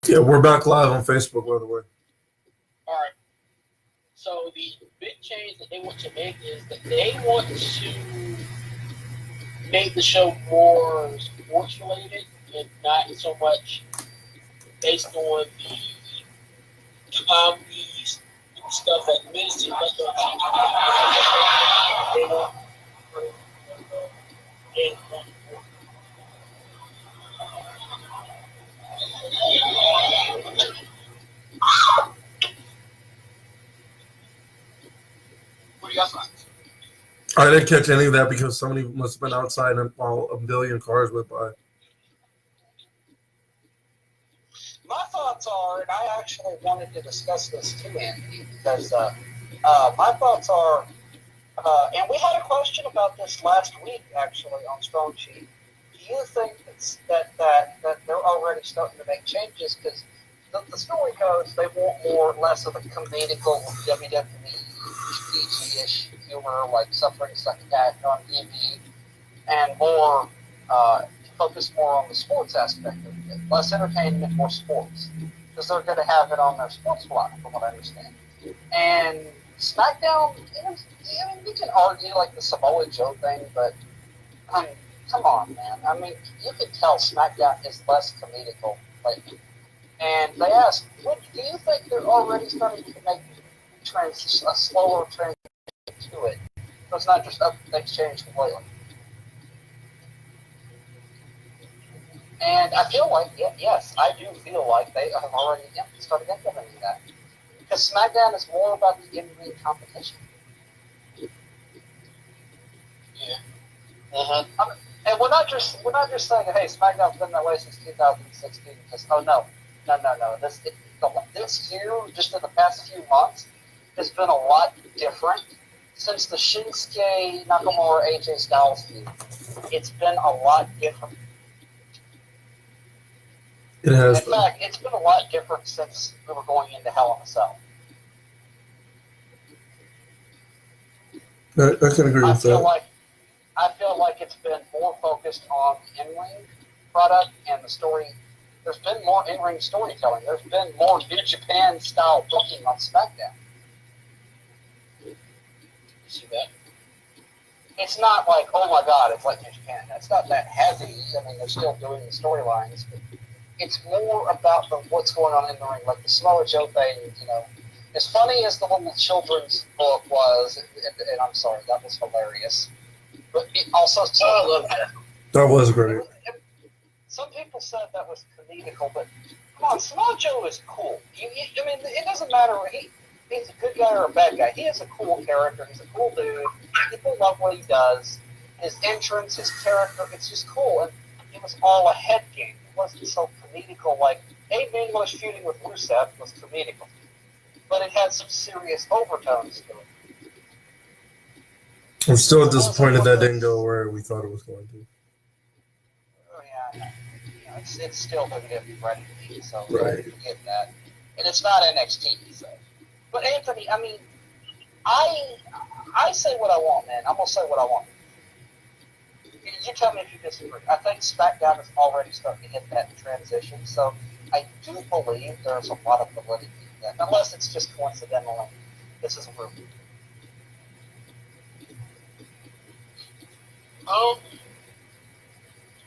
Yeah, we're back live on Facebook, by the way. All right. So the big change that they want to make is that they want to make the show more sports related and not so much based on the comedies and stuff that makes it like they want and what do you guys think? I didn't catch any of that because somebody must have been outside and while a billion cars went by. My thoughts are, and I actually wanted to discuss this too, Andy, because my thoughts are, and we had a question about this last week actually on Strong Sheet. Do you think that they're already starting to make changes? Because the story goes they want more or less of a comedical WWE PG-ish humor, like Suffering Succotash on TV, and more focus more on the sports aspect of it. Less entertainment, more sports. Because they're going to have it on their sports block, from what I understand. And SmackDown, I mean, you can argue like the Samoa Joe thing, but I mean, come on, man. I mean, you can tell SmackDown is less comedical lately. And they asked, what do you think they're already starting to make a slower transition to it? So it's not just up things change completely. And I feel like, yes, I do feel like they have already started implementing that. Because SmackDown is more about the in-ring competition. Yeah. I mean, and we're not just saying, hey, SmackDown's been that way since 2016. Because no. This year, just in the past few months, has been a lot different since the Shinsuke Nakamura AJ Styles feud. It's been a lot different. It has. In fact, it's been a lot different since we were going into Hell in a Cell. I can agree with that. I feel like it's been more focused on the in-ring product and the story. There's been more in-ring storytelling. There's been more New Japan style booking on SmackDown. You see that? It's not like, oh my God, it's like New Japan. It's not that heavy. I mean, they're still doing the storylines, but it's more about what's going on in the ring, like the Samoa Joe thing. You know, as funny as the little children's book was, and I'm sorry, that was hilarious. But it also, I love that. That was great. Some people said that was comedical, but come on, Samoa Joe is cool. I mean, it doesn't matter. He's a good guy or a bad guy. He is a cool character. He's a cool dude. People love what he does. His entrance, his character, it's just cool. And it was all a head game. It wasn't so comedical like Aiden was feuding with Rusev was comedical. But it had some serious overtones to it. I'm still disappointed that didn't go where we thought it was going to. Oh, yeah. You know, it's still WWE ready to be, so right. Forget that. And it's not NXT, so. But Anthony, I mean, I say what I want, man. I'm gonna say what I want. You tell me if you disagree. I think SmackDown is already starting to hit that transition, so I do believe there's a lot of validity in that, unless it's just coincidental. This is a rumor.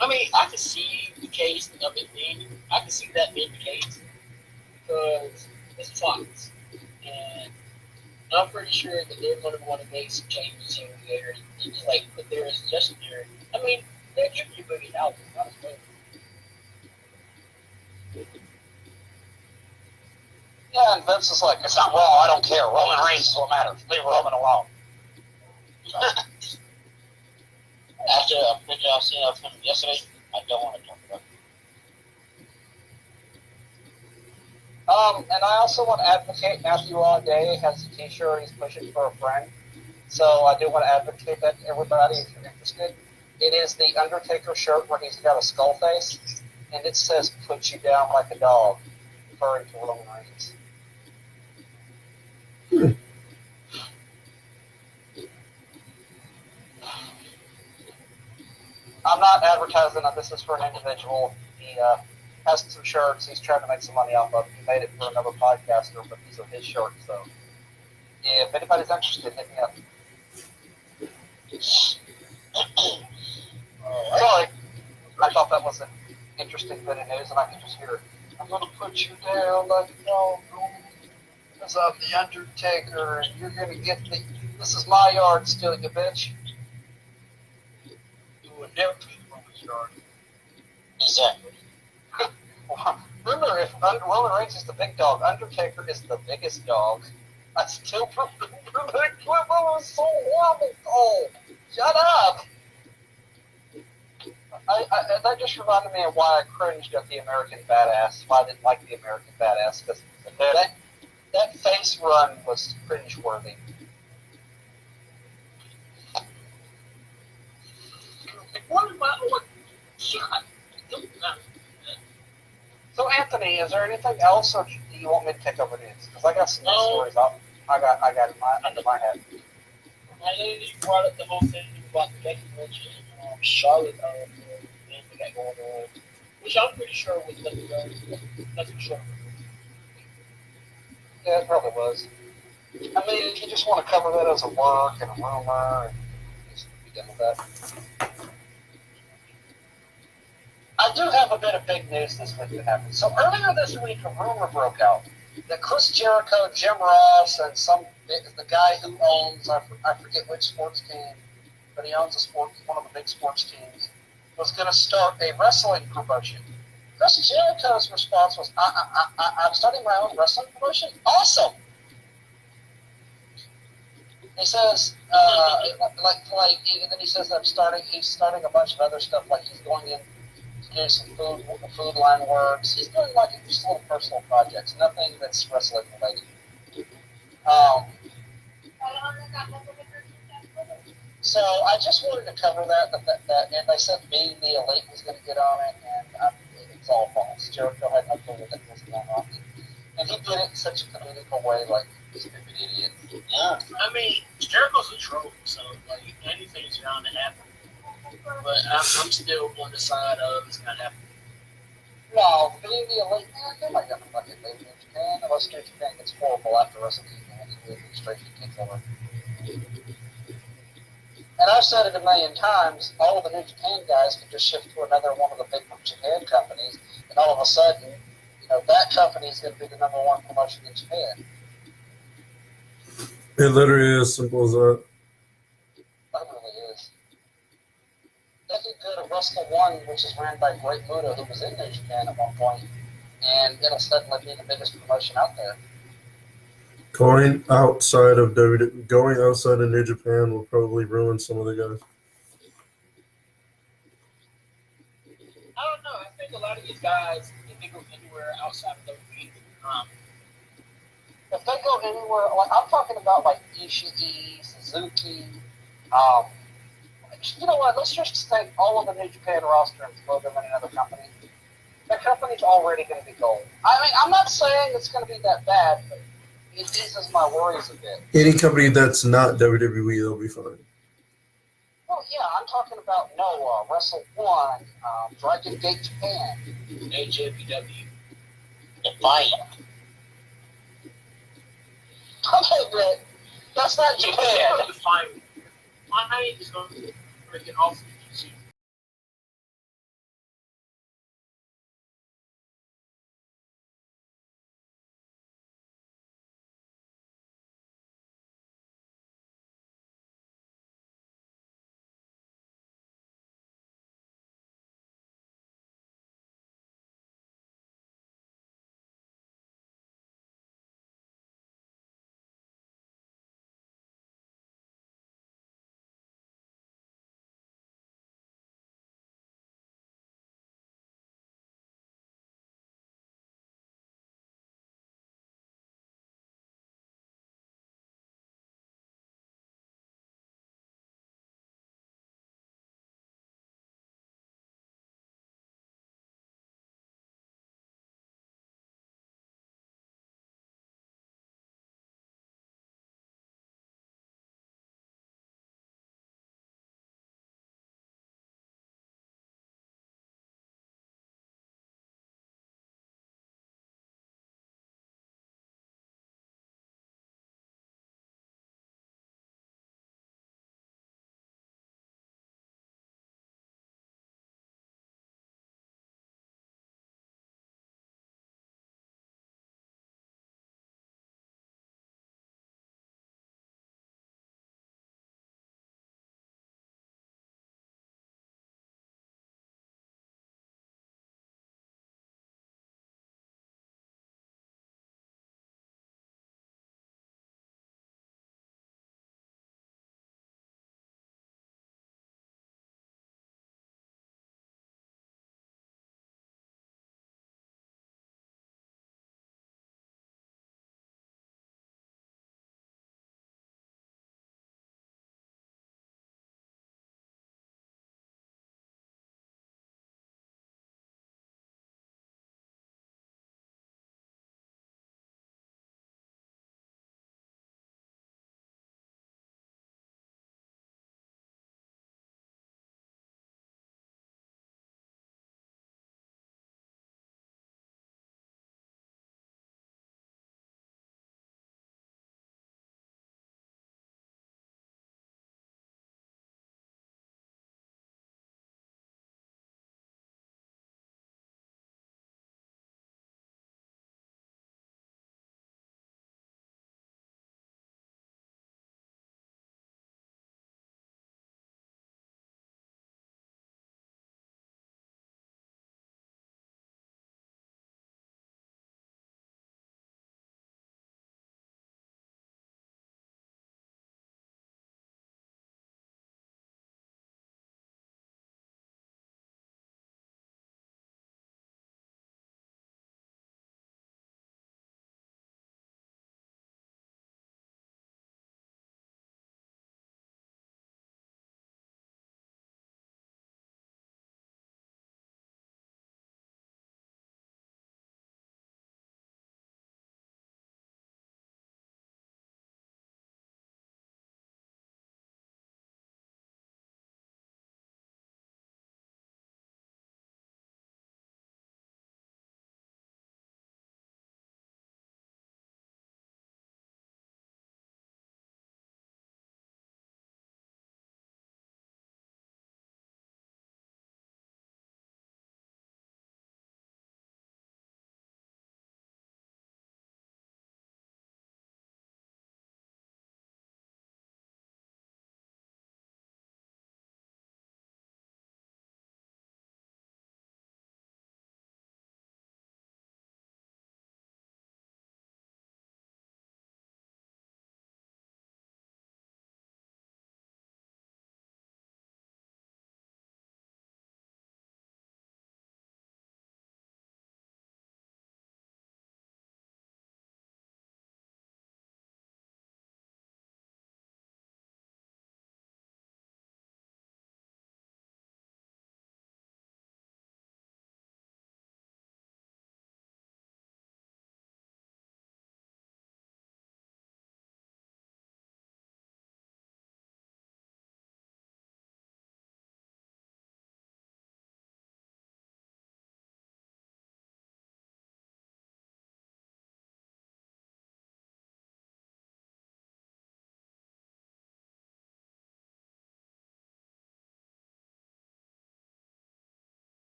I mean, I can see the case of it being. I can see that being the case because it's Fox, and I'm pretty sure that they're going to want to make some changes here and there, and just like put their suggestion there. I mean, they're tricky bringing out not as well. Yeah, and Vince is like, it's not Raw, I don't care. Roman Reigns is what matters. Leave Roman alone. After a picture I've seen of him yesterday, I don't want to talk about it. And I also want to advocate Matthew All Day has a t-shirt he's pushing for a friend. So I do want to advocate that to everybody if you're interested. It is the Undertaker shirt where he's got a skull face, and it says, put you down like a dog, referring to Roman Reigns. I'm not advertising that this is for an individual. has some shirts. He's trying to make some money off of. He made it for another podcaster, but these are his shirts. So if anybody's interested, hit me up. Sorry, I thought that was an interesting bit of news, and I can just hear it. I'm gonna put you down like a dog, because I'm the Undertaker, and you're gonna get the. This is my yard still, you bitch. You would never be the woman's yard. Exactly. Remember, if Roman Reigns is the big dog, Undertaker is the biggest dog. I still remember that clip. It was so horrible. Oh, shut up. That just reminded me of why I cringed at the American Badass. Why I didn't like the American Badass, because that face run was cringeworthy. What about what? God, So, Anthony, is there anything else, or do you want me to take over news? Because I got some news stories up. I got it under my head. I know you brought up the whole thing about the Becky Lynch and Charlotte thing we got going on, which I'm pretty sure was nothing short. Yeah, it probably was. I mean, if you just want to cover that as a work and a rumor, and just be done with that. I do have a bit of big news this week that happened. So earlier this week, a rumor broke out that Chris Jericho, Jim Ross, and the guy who owns, I forget which sports team, but he owns one of the big sports teams, was going to start a wrestling promotion. Chris Jericho's response was, I'm starting my own wrestling promotion? Awesome! He says, and then he says that he's starting a bunch of other stuff, like he's going in to do some food line works. He's doing like just little personal projects, nothing that's wrestling related. So I just wanted to cover that, and they said being the elite was going to get on it, and it's all false. Jericho had no clue what was going on, and he did it in such a comedical way, like stupid idiot. Yeah, I mean, Jericho's a troll, so like anything's bound to happen. But I'm still on the side of it's not happening. No, being the elite, man, they might never fucking leave New Japan unless New Japan gets horrible after WrestleMania and the administration takes over. And I've said it a million times, all of the New Japan guys can just shift to another one of the big Japan companies, and all of a sudden, that company is going to be the number one promotion in Japan. It literally is as simple as that. That really is. They could go to Wrestle One, which is ran by Great Muta, who was in New Japan at one point, and it'll suddenly be the biggest promotion out there. Going outside of New Japan will probably ruin some of the guys. I don't know. I think a lot of these guys, if they go anywhere outside of WWE, if they go anywhere, like I'm talking about like Ishii, Suzuki, you know what? Let's just take all of the New Japan roster and throw them in another company. The company's already going to be gold. I mean, I'm not saying it's going to be that bad, but it eases my worries a bit. Any company that's not WWE, they'll be fine. Well, yeah, I'm talking about Noah, Wrestle One, Dragon Gate Japan, AJPW, Defiant. Okay, that's not Japan. Defiant. Defiant is going to get off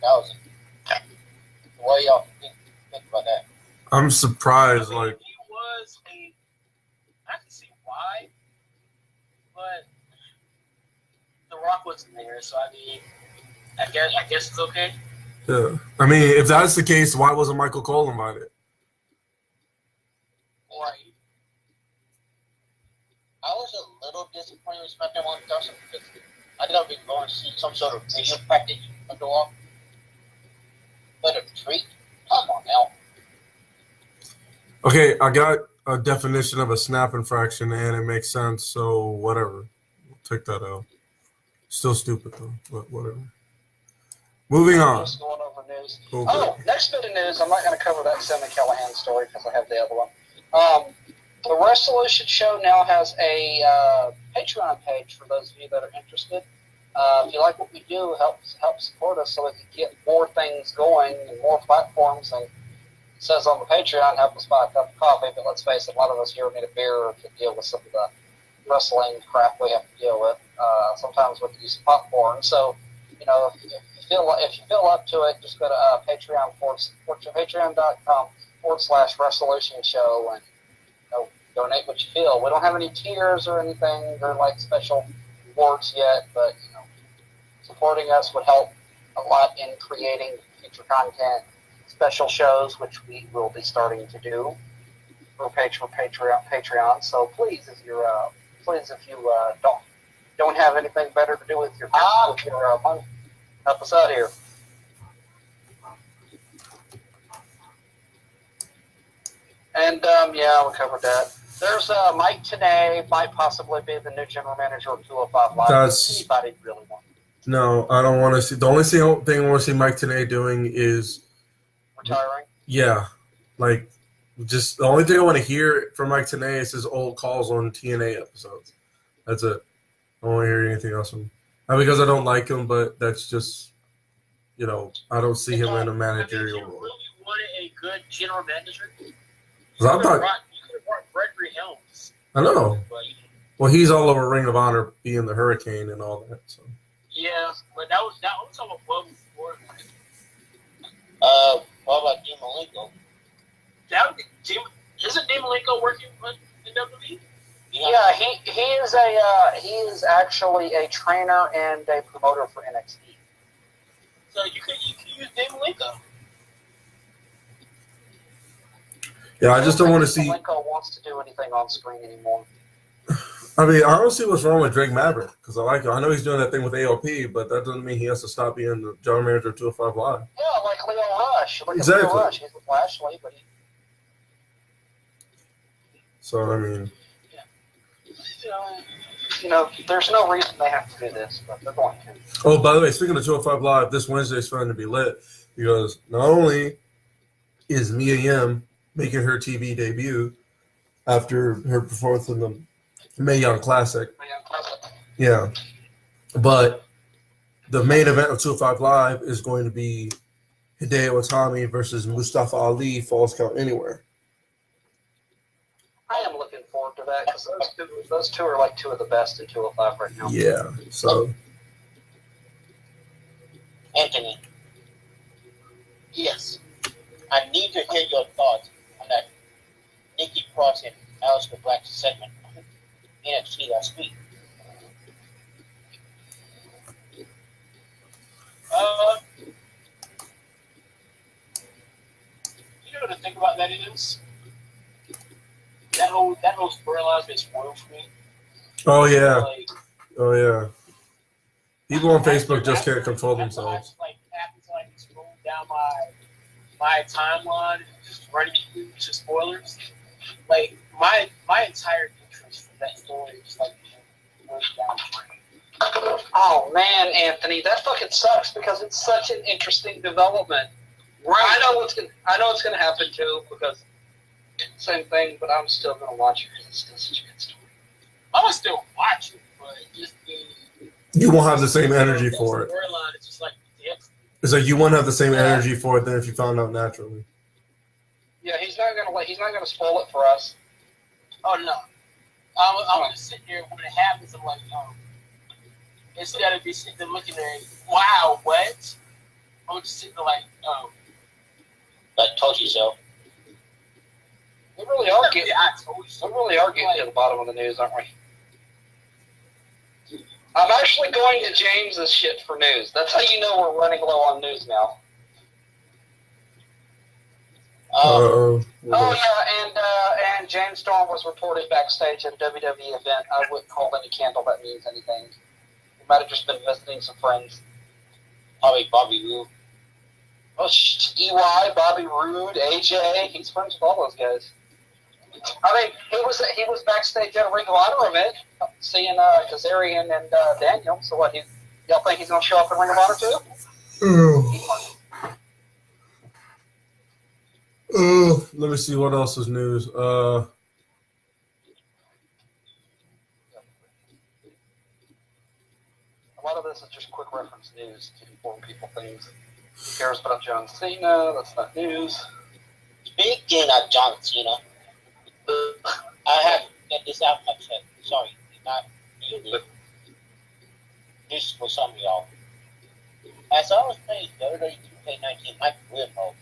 2000. What y'all think about that? I'm surprised. Like, he was I can see why, but The Rock wasn't there, so I mean, I guess it's okay. yeah. I mean, if that's the case, why wasn't Michael Cole invited? Right. I was a little disappointed with SmackDown 1000 because I thought we were going to see some sort of video package of The Rock. But a treat? Come on now. Okay, I got a definition of a snap infraction, and it makes sense. So whatever, take that out. Still stupid though, but whatever. Moving on. Just going over news. Okay. Oh, next bit of news. I'm not going to cover that Sammy Callahan story because I have the other one. The Wrestlution show now has a Patreon page for those of you that are interested. If you like what we do, help support us so we can get more things going and more platforms. And it says on the Patreon, help us buy a cup of coffee. But let's face it, a lot of us here need a beer or to deal with some of the wrestling crap we have to deal with. Sometimes we can use some popcorn. So, you know, if you feel up to it, just go to patreon.com/Wrestlution show and donate what you feel. We don't have any tiers or anything or like special rewards yet, but supporting us would help a lot in creating future content, special shows, which we will be starting to do for Patreon. So please, if you don't have anything better to do with your money, help us out here. And we covered that. There's Mike Tenay might possibly be the new general manager of 205 Live. Anybody really want? No, I don't want to see. The only thing I want to see Mike Tenay doing is Retiring. Yeah, like just the only thing I want to hear from Mike Tenay is his old calls on TNA episodes. That's it. I don't want to hear anything else from him. Not because I don't like him, but that's just I don't see him in a managerial role. If you really wanted a good general manager, you I could have brought Gregory Helms. I know. Well, he's all over Ring of Honor being the Hurricane and all that. So. Yeah, but that was on a well before. What about Dean Malenko? Isn't Dean Malenko working in WWE? Yeah, he is actually a trainer and a promoter for NXT. So you can use Dean Malenko. Yeah, I just don't want to see. Malenko wants to do anything on screen anymore. I mean, I don't see what's wrong with Drake Maverick because I like him. I know he's doing that thing with AOP, but that doesn't mean he has to stop being the general manager of 205 Live. Yeah, like Leo Rush. Exactly. Leo Rush. He's with Lashley, but So I mean, there's no reason they have to do this, but they're going to. Oh, by the way, speaking of 205 Live, this Wednesday is starting to be lit because not only is Mia Yim making her TV debut after her performance in the Mae Young Classic. Yeah. But the main event of 205 Live is going to be Hideo Itami versus Mustafa Ali, Falls Count Anywhere. I am looking forward to that because those two are like two of the best in 205 right now. Yeah. So. Anthony. Yes. I need to hear your thoughts on that Nikki Cross and Aleister Black segment on NXT last week. You know what to think about that is? That whole storyline is spoiled for me. Oh yeah. Oh yeah. People on Facebook just can't control themselves. Happens scroll down my timeline and just running through just spoilers. Like my entire interest in that story is like goes down the drain. Oh man, Anthony, that fucking sucks because it's such an interesting development. Right. I know it's gonna happen too because same thing, but I'm still gonna watch it because it's still such a good story. I'm gonna still watch it, but just you won't have the same energy for it. Storyline is just like it's like you won't have the same energy for it than if you found out naturally. Yeah, he's not gonna spoil it for us. Oh no, I'm gonna sit here when it happens. I'm like, instead of be sitting there looking at, wow, what? I'm just sitting there like, I told you so. We really are getting. Yeah, I told you so. We really are getting to the bottom of the news, aren't we? I'm actually going to James's shit for news. That's how you know we're running low on news now. Uh-oh. Oh yeah, and James Storm was reported backstage at a WWE event. I wouldn't hold any candle that means anything. He might have just been visiting some friends. Probably Bobby Roode. Oh, EY, Bobby Roode, AJ. He's friends with all those guys. I mean, he was backstage at a Ring of Honor event, seeing Kazarian and Daniel. So what? Y'all think he's gonna show up in Ring of Honor too? Let me see what else is news. A lot of this is just quick reference news to inform people things. Who cares about John Cena? That's not news. Speaking of John Cena, I have to get this out my chest. Sorry, not you. This is for some of y'all. As I was playing WWE 2K19, my career mode,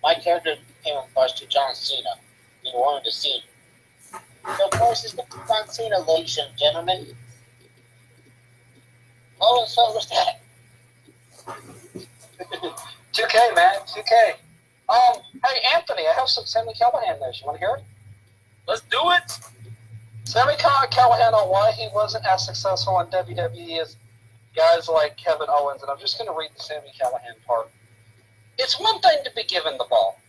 my character came across to John Cena in one of the scenes. So, of course, it's the John Cena, ladies and gentlemen. Oh, and so was that. 2K, man, 2K. Hey, Anthony, I have some Sammy Callahan news. You want to hear it? Let's do it. Sammy Callahan on why he wasn't as successful in WWE as guys like Kevin Owens, and I'm just going to read the Sammy Callahan part. It's one thing to be given the ball.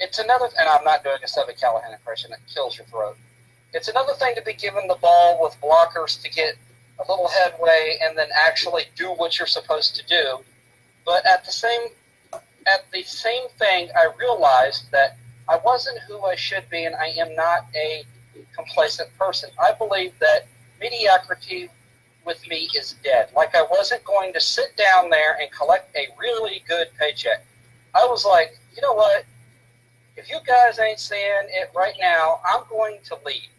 It's another, and I'm not doing a Sammy Callahan impression that kills your throat. It's another thing to be given the ball with blockers to get a little headway and then actually do what you're supposed to do. But at the same thing, I realized that I wasn't who I should be, and I am not a complacent person. I believe that mediocrity with me is dead. Like, I wasn't going to sit down there and collect a really good paycheck. I was like, you know what? If you guys ain't seeing it right now, I'm going to leave.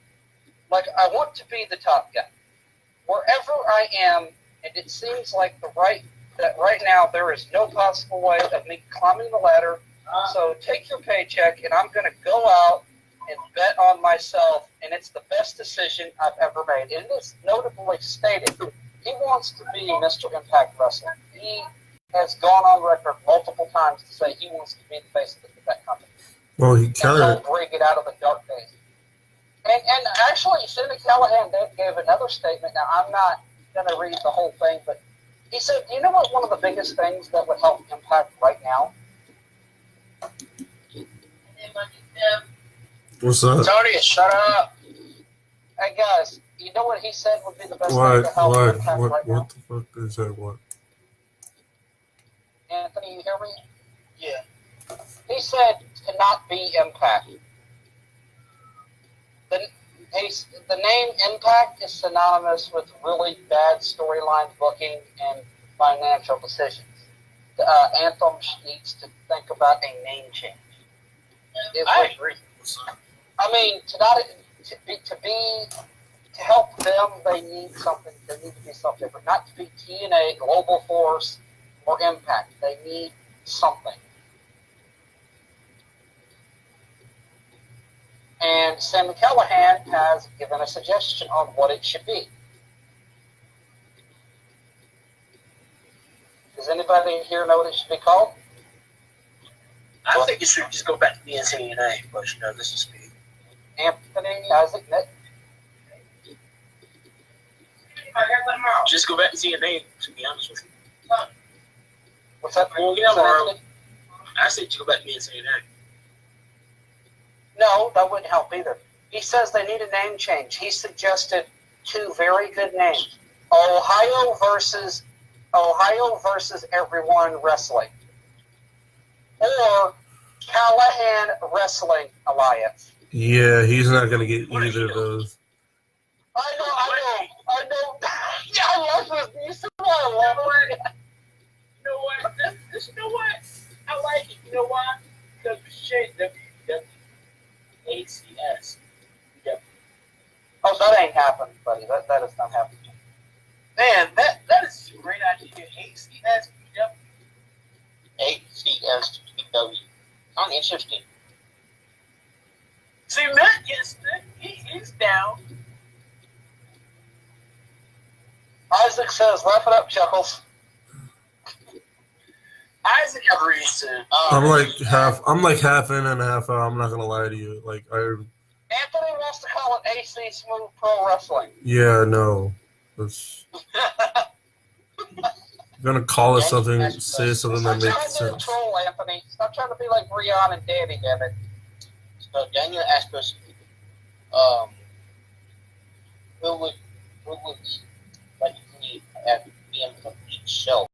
Like, I want to be the top guy. Wherever I am, and it seems like that right now there is no possible way of me climbing the ladder. So take your paycheck, and I'm going to go out and bet on myself, and it's the best decision I've ever made. And it's notably stated, he wants to be Mr. Impact Wrestling. He has gone on record multiple times to say he wants to be the face of that company. Well, he And kind he'll of. bring it out of the dark days. And actually, Sammy Callahan gave another statement. Now, I'm not going to read the whole thing, but he said, you know what one of the biggest things that would help Impact right now? What's that? Tony, shut up. Hey, guys, you know what he said would be the best thing to help Impact right now? What the fuck is that? What? Anthony, you hear me? Yeah. He said to not be Impact. The name Impact is synonymous with really bad storyline booking and financial decisions. Anthem needs to think about a name change. I agree. I mean, to help them, they need something. They need to be something different. Not to be TNA, Global Force, or Impact. They need something. And Sammy Callahan has given a suggestion on what it should be. Does anybody here know what it should be called? I think it should just go back to being TNA, but you know, this is me. Anthony, Isaac, Nick? Just go back to TNA, to be honest with you. What's that? Well, yeah, Anthony? I said to go back to being TNA. No, that wouldn't help either. He says they need a name change. He suggested two very good names. Ohio versus Everyone Wrestling. Or Callahan Wrestling Alliance. Yeah, he's not gonna get either of those. I know. Yeah, I love this. You see why I love it? You know what? You know what? I like it. You know why? Because we shade ACS. Yep. Oh, that ain't happening, buddy. That is not happening. Man, that is a great idea. ACS. Yep. NXT as WWE. Kind of interesting. See, Matt gets he's down. Isaac says, "Laugh it up, Chuckles." Isaac agrees to. I'm like half in and half out. I'm not gonna lie to you. Like Anthony wants to call it AC Smooth Pro Wrestling. yeah, no. It's gonna call it something, say something that Stop makes trying to sense. troll, Anthony. Stop trying to be like Rion and Danny, damn it. So Daniel asked us, who would like me at be on each show?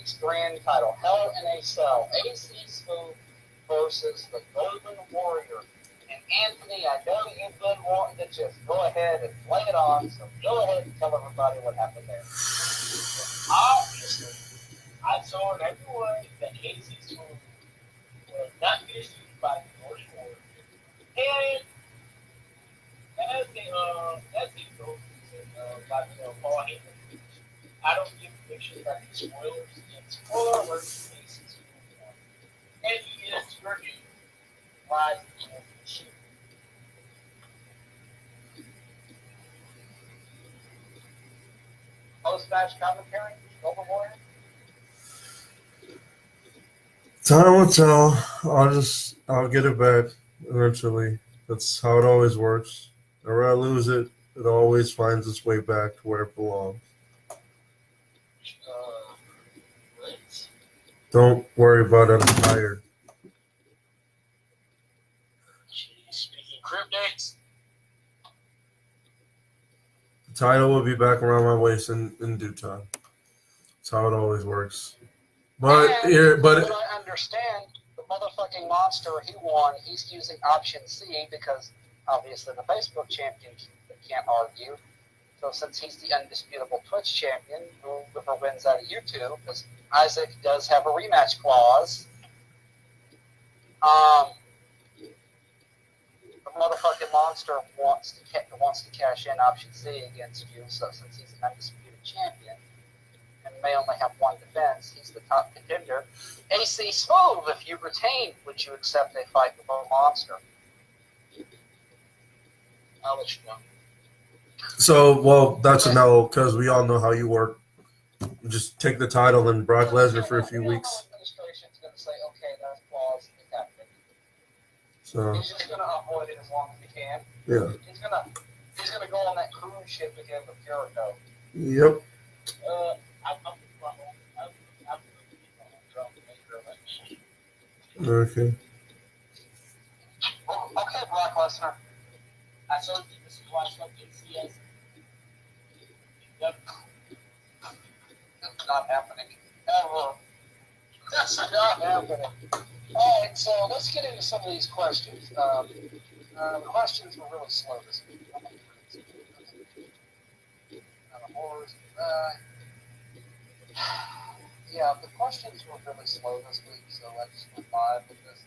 week's grand title, Hell in a Cell, AC Smooth versus the Golden Warrior. And Anthony, I know you've been wanting to just go ahead and play it on, so go ahead and tell everybody what happened there. Obviously, I told everyone that AC Smooth will not be issued by the Golden Warrior. And as they go, by Paul Heyman, I don't give pictures about the spoilers. And spoiler alert, AC Smooth. And he is your new Rise of the Championship. Post-match commentary, Golden Warrior. Time will tell. I'll get it back eventually. That's how it always works. Whenever I lose it, it always finds its way back to where it belongs. Right. Don't worry about it. I'm tired. Speaking crib dates. The title will be back around my waist in due time. That's how it always works. But I understand the motherfucking monster he won. He's using option C because obviously the Facebook champion can't argue. So since he's the undisputable Twitch champion, whoever wins out of you two, because Isaac does have a rematch clause. The motherfucking monster wants to cash in option C against you. So since he's an undisputed champion and may only have one defense, he's the top contender. AC Smooth, if you retain, would you accept a fight with a monster? I'll let you know. So, well, that's a no, because we all know how you work. You just take the title and Brock Lesnar for a few weeks. Administration's going to say, okay, that's clause, it's happening. So, He's just going to avoid it as long as he can. yeah. He's going to go on that cruise ship again with Jericho. Yep. Okay. Okay, Brock Lesnar. I told you this is why I ACS. Yep. That's not happening. Ever. That's not happening. Alright, so let's get into some of these questions. The questions were really slow this week. Yeah, the questions were really slow this week, so I just went by with this.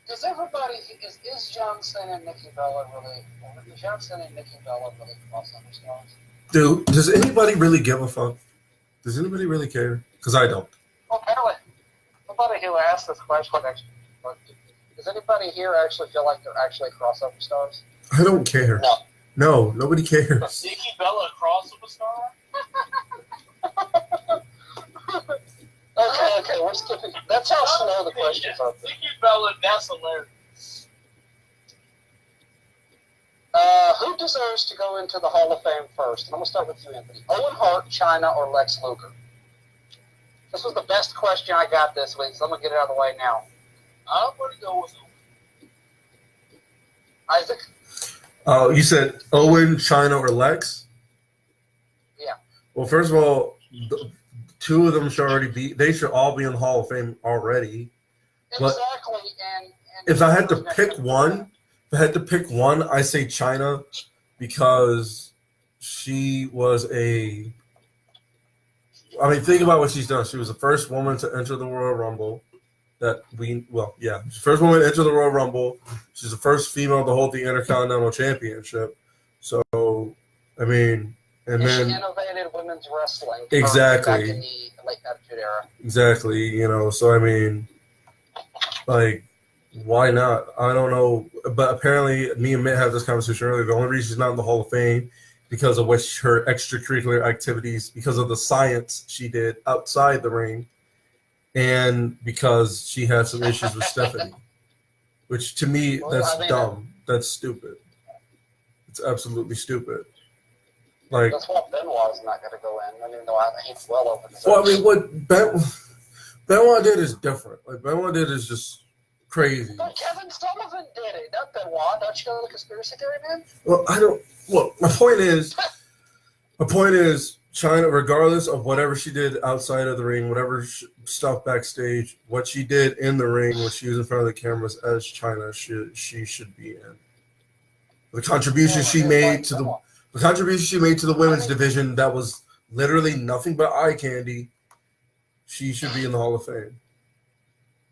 Is John Cena and Nikki Bella really crossover stars? Dude, does anybody really give a fuck? Does anybody really care? Because I don't. Well, apparently, nobody who asked this question actually. Does anybody here actually feel like they're actually crossover stars? I don't care. No. No, nobody cares. Nikki Bella a crossover star? Okay, we're skipping. That's how slow the questions are. Nikki Bella, that's hilarious. Who deserves to go into the Hall of Fame first? And I'm going to start with you, Anthony. Owen Hart, Chyna, or Lex Luger? This was the best question I got this week, so I'm going to get it out of the way now. I'm going to go with Isaac? You said Owen, Chyna, or Lex? Yeah. Well, first of all, two of them should already be. They should all be in the Hall of Fame already. But Exactly. And if I had to pick one, I say Chyna because she was a. I mean, think about what she's done. She was the first woman to enter the Royal Rumble. First woman to enter the Royal Rumble. She's the first female to hold the Intercontinental Championship. So, I mean, and then she innovated women's wrestling. Exactly. Back in the late Attitude Era. Exactly. So I mean, like, why not? I don't know. But apparently, me and Mitt had this conversation earlier. The only reason she's not in the Hall of Fame because of her extracurricular activities, because of the science she did outside the ring, and because she had some issues with Stephanie, which to me, that's dumb. That's stupid. It's absolutely stupid. Like, that's why Benoit's not going to go in, even though he's well over the well, I mean, what Benoit did is different. Like, Benoit did is just crazy. But Kevin Sullivan did it, not Benoit. Don't you know the conspiracy theory, man? Well, I don't. Well, my point is, China, regardless of whatever she did outside of the ring, whatever stuff backstage, what she did in the ring when she was in front of the cameras as China, she should be in. The contribution she made to the women's division, that was literally nothing but eye candy. She should be in the Hall of Fame.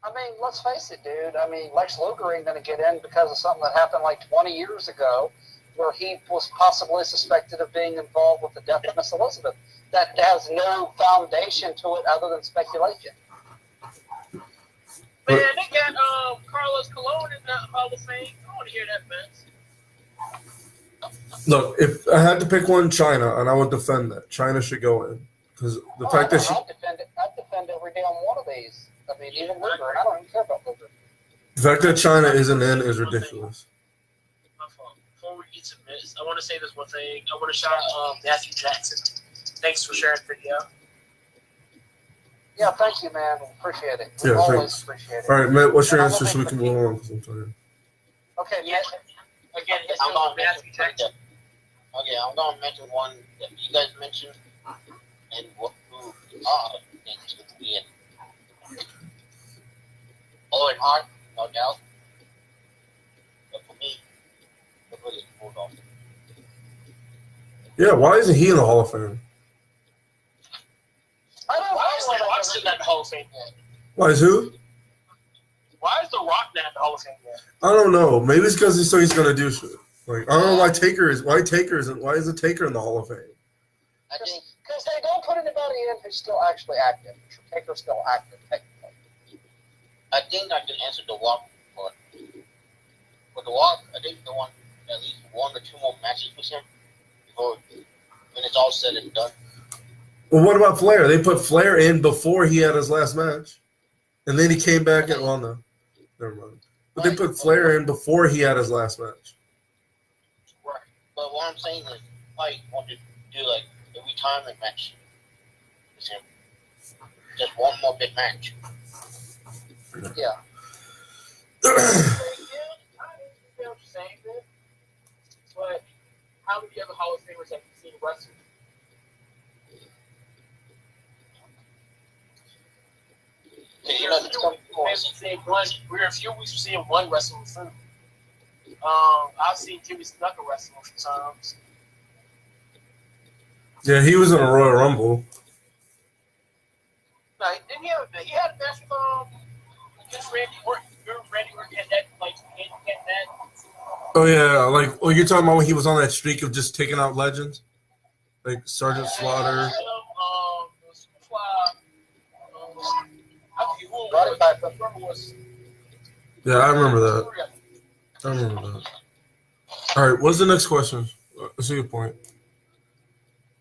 I mean, let's face it, dude. I mean, Lex Luger ain't going to get in because of something that happened like 20 years ago, where he was possibly suspected of being involved with the death of Miss Elizabeth. That has no foundation to it other than speculation. Man, they got Carlos Colon in the Hall of Fame. I want to hear that, man. Look, if I had to pick one, China, and I would defend that. China should go in. Because the fact that I'd defend every day on one of these. I mean, even Luger, and I don't even care about Luger. The fact that China isn't in is ridiculous. My fault. Before we get to this, I want to say this one thing. I want to shout out Matthew Jackson. Thanks for sharing the video. Yeah, thank you, man. Appreciate it. We Yeah, always thanks. appreciate it. All right, Matt, what's your answer so we can move on? Okay, Yeah. Again, it's I'm going Matthew Jackson. Okay, I'm going to mention one that you guys mentioned and who things would be in. Owen Hart, no doubt. But for me, it was Bulldog. Yeah, why isn't he in the Hall of Fame? Why is The Rock still not in the Hall of Fame yet? Why is who? Why is The Rock not in the Hall of Fame yet? I don't know. Maybe it's because he's gonna do shit. Like, I don't know why Taker isn't. Why is the Taker in the Hall of Fame? I think Because they don't put anybody in who's still actually active. Taker's still active, technically. I can answer the Walk part. For the Walk, I think the one at least one or two more matches with him before when it's all said and done. Well, what about Flair? They put Flair in before he had his last match, and then he came back and no, never mind. But they put Flair in before he had his last match. Right. But what I'm saying is, I want to do like a retirement match with him. Just one more big match. Yeah. I understand what you're saying, man. But how many other Hall of Famers have you seen wrestle? You know, We're a few weeks from seeing one wrestling soon. I've seen Jimmy Snuka wrestle a few times. Yeah, he was in a Royal Rumble. Like, didn't he had a match with against Randy Orton. Remember Randy Orton had that handicap match? Oh yeah, like you're talking about when he was on that streak of just taking out legends, like Sergeant Slaughter. Yeah, I remember that. All right, what's the next question? I see your point.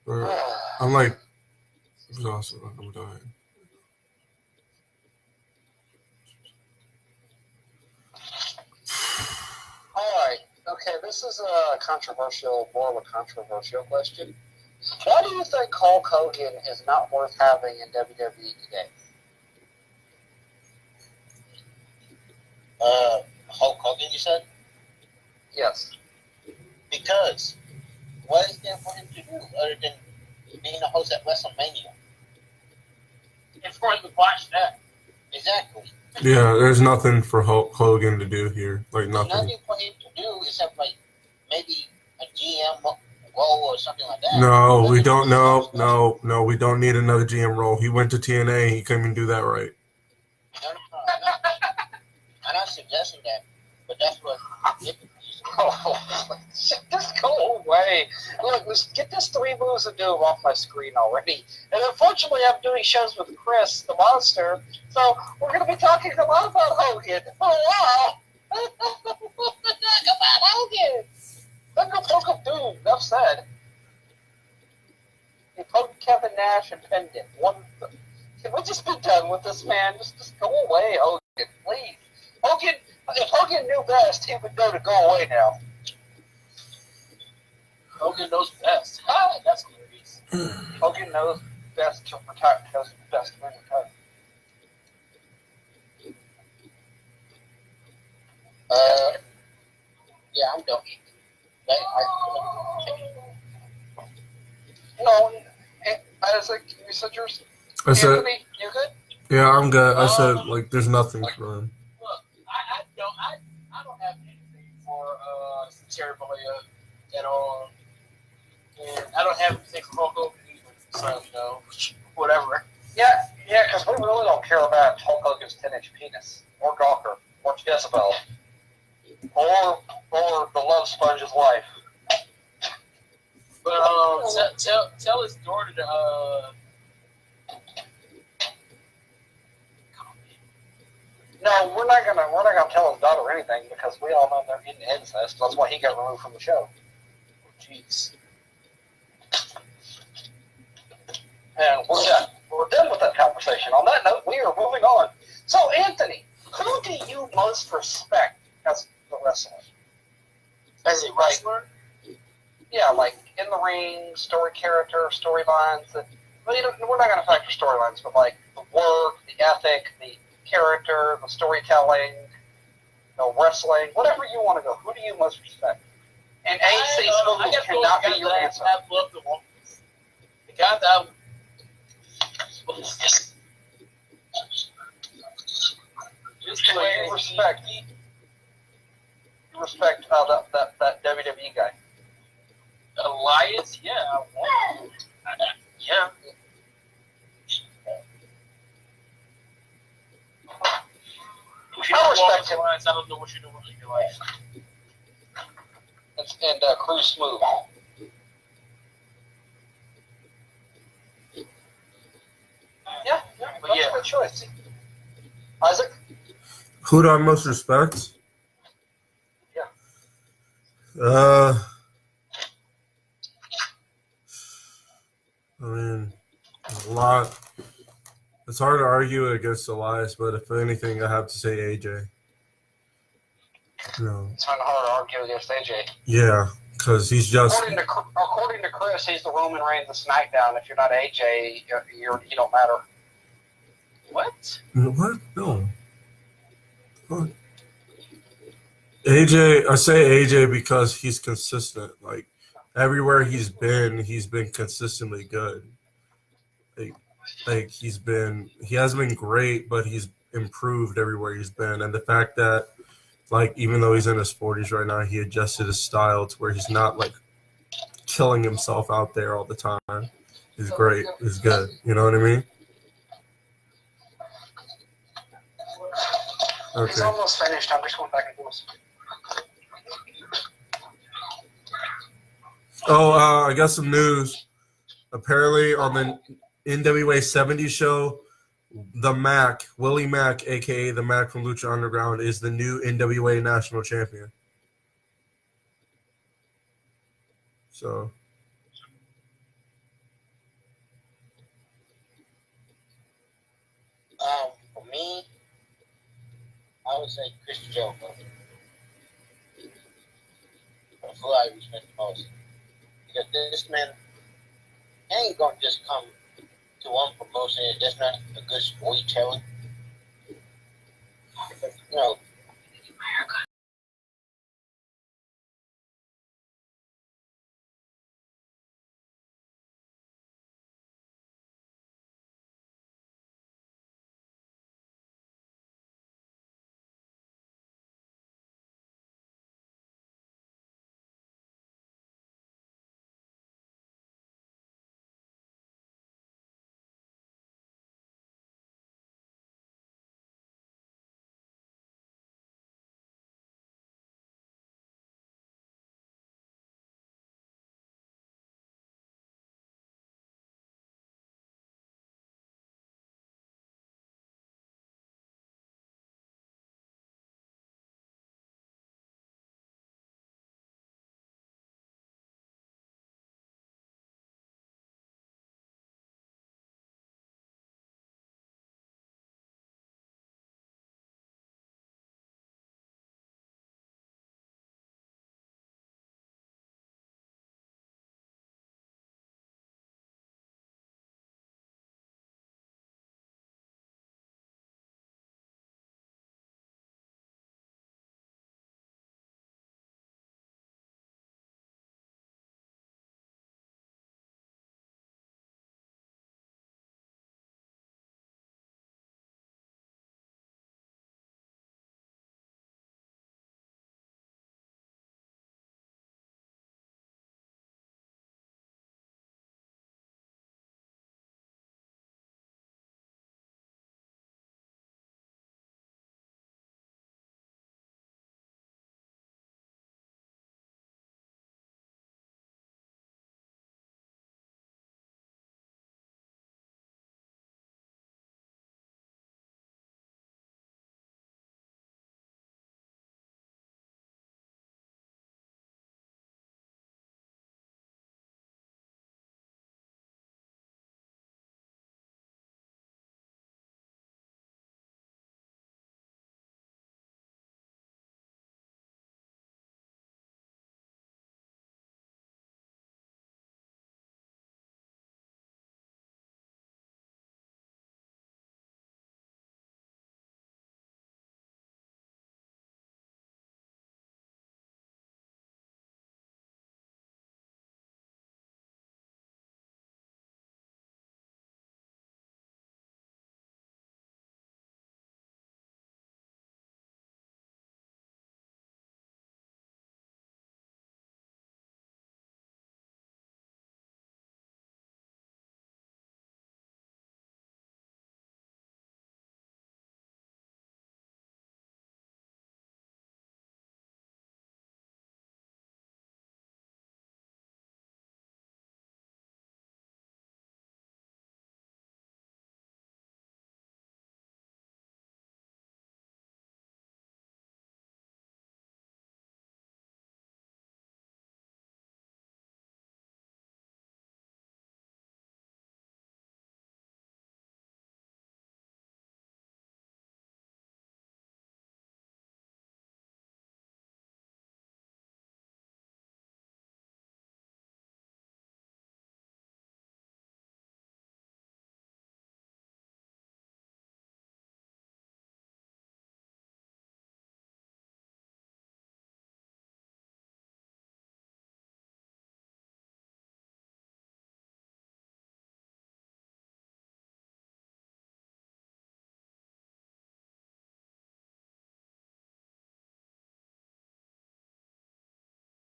I'm like exhausted. I'm dying. All right. Okay, this is more of a controversial question. Why do you think Hulk Hogan is not worth having in WWE today? Hulk Hogan, you said? Yes. Because what is there for him to do other than being a host at WrestleMania? And for him to watch that. Exactly. Yeah, there's nothing for Hulk Hogan to do here. Like nothing. Nothing for him to do except like maybe a GM role or something like that. No, we don't. No, we don't need another GM role. He went to TNA. He couldn't even do that right. No. I'm not suggesting that, but that's what. Oh, just go away. Look, let's get this 3 moves of doom off my screen already. And unfortunately, I'm doing shows with Chris, the monster, so we're going to be talking a lot about Hogan. Oh, wow. About Hogan. Then go poke up Doom. Enough said. He poked Kevin Nash and pinned him. Can we just be done with this, man? Just go away, Hogan, please. Hogan, if Hogan knew best, he would know to go away now. Hogan knows best. That's hilarious. Hogan knows best to retire. Knows best when to retire. Yeah, I'm done. No, Isaac, you said yours. I said, Anthony, you good? yeah, I'm good. I said, like, there's nothing for him. Look, I don't have anything for Terry Bollea at all, and I don't have anything for Hulk Hogan either. So whatever. Yeah, because we really don't care about Hulk Hogan's 10-inch penis, or Gawker, or Jezebel, or the Love Sponge's wife. But tell his daughter to No, we're not gonna tell his daughter anything because we all know they're in incest. That's why he got removed from the show. Jeez. And we're done. We're done with that conversation. On that note, we are moving on. So, Anthony, who do you most respect as the wrestler? As a wrestler? Yeah, like in the ring, story character, storylines. Well, we're not going to factor storylines, but like the work, the ethic, the character, the storytelling, the wrestling, whatever you want to go. Who do you most respect? And AC Smooth cannot be your answer. I love the one. The guy that just the way You respect that WWE guy. Elias, yeah, yeah. If you I don't respect him. Elias, I don't know what you're doing in your life. And Cruz Smooth. Yeah, But that's yeah. a good choice. Isaac? Who do I most respect? Yeah. I mean, a lot. It's hard to argue against Elias, but if anything, I have to say AJ. No. It's kind of hard to argue against AJ. Yeah, because he's just. According to Chris, he's the Roman Reigns of SmackDown. If you're not AJ, you don't matter. What? What? No. What? AJ, I say AJ because he's consistent. Like, everywhere he's been consistently good. Like he hasn't been great, but he's improved everywhere he's been. And the fact that, like, even though he's in his 40s right now, he adjusted his style to where he's not like killing himself out there all the time is great. Is good. You know what I mean? Okay. It's almost finished. I'm just going back and forth. Oh, I got some news. Apparently, on the NWA 70 show, the Mac, Willie Mack, a.k.a. the Mac from Lucha Underground, is the new NWA national champion. So, For me, I would say Chris Jericho. That's who I respect the most. Because this man ain't gonna just come to one promotion and just not a good storytelling. You know,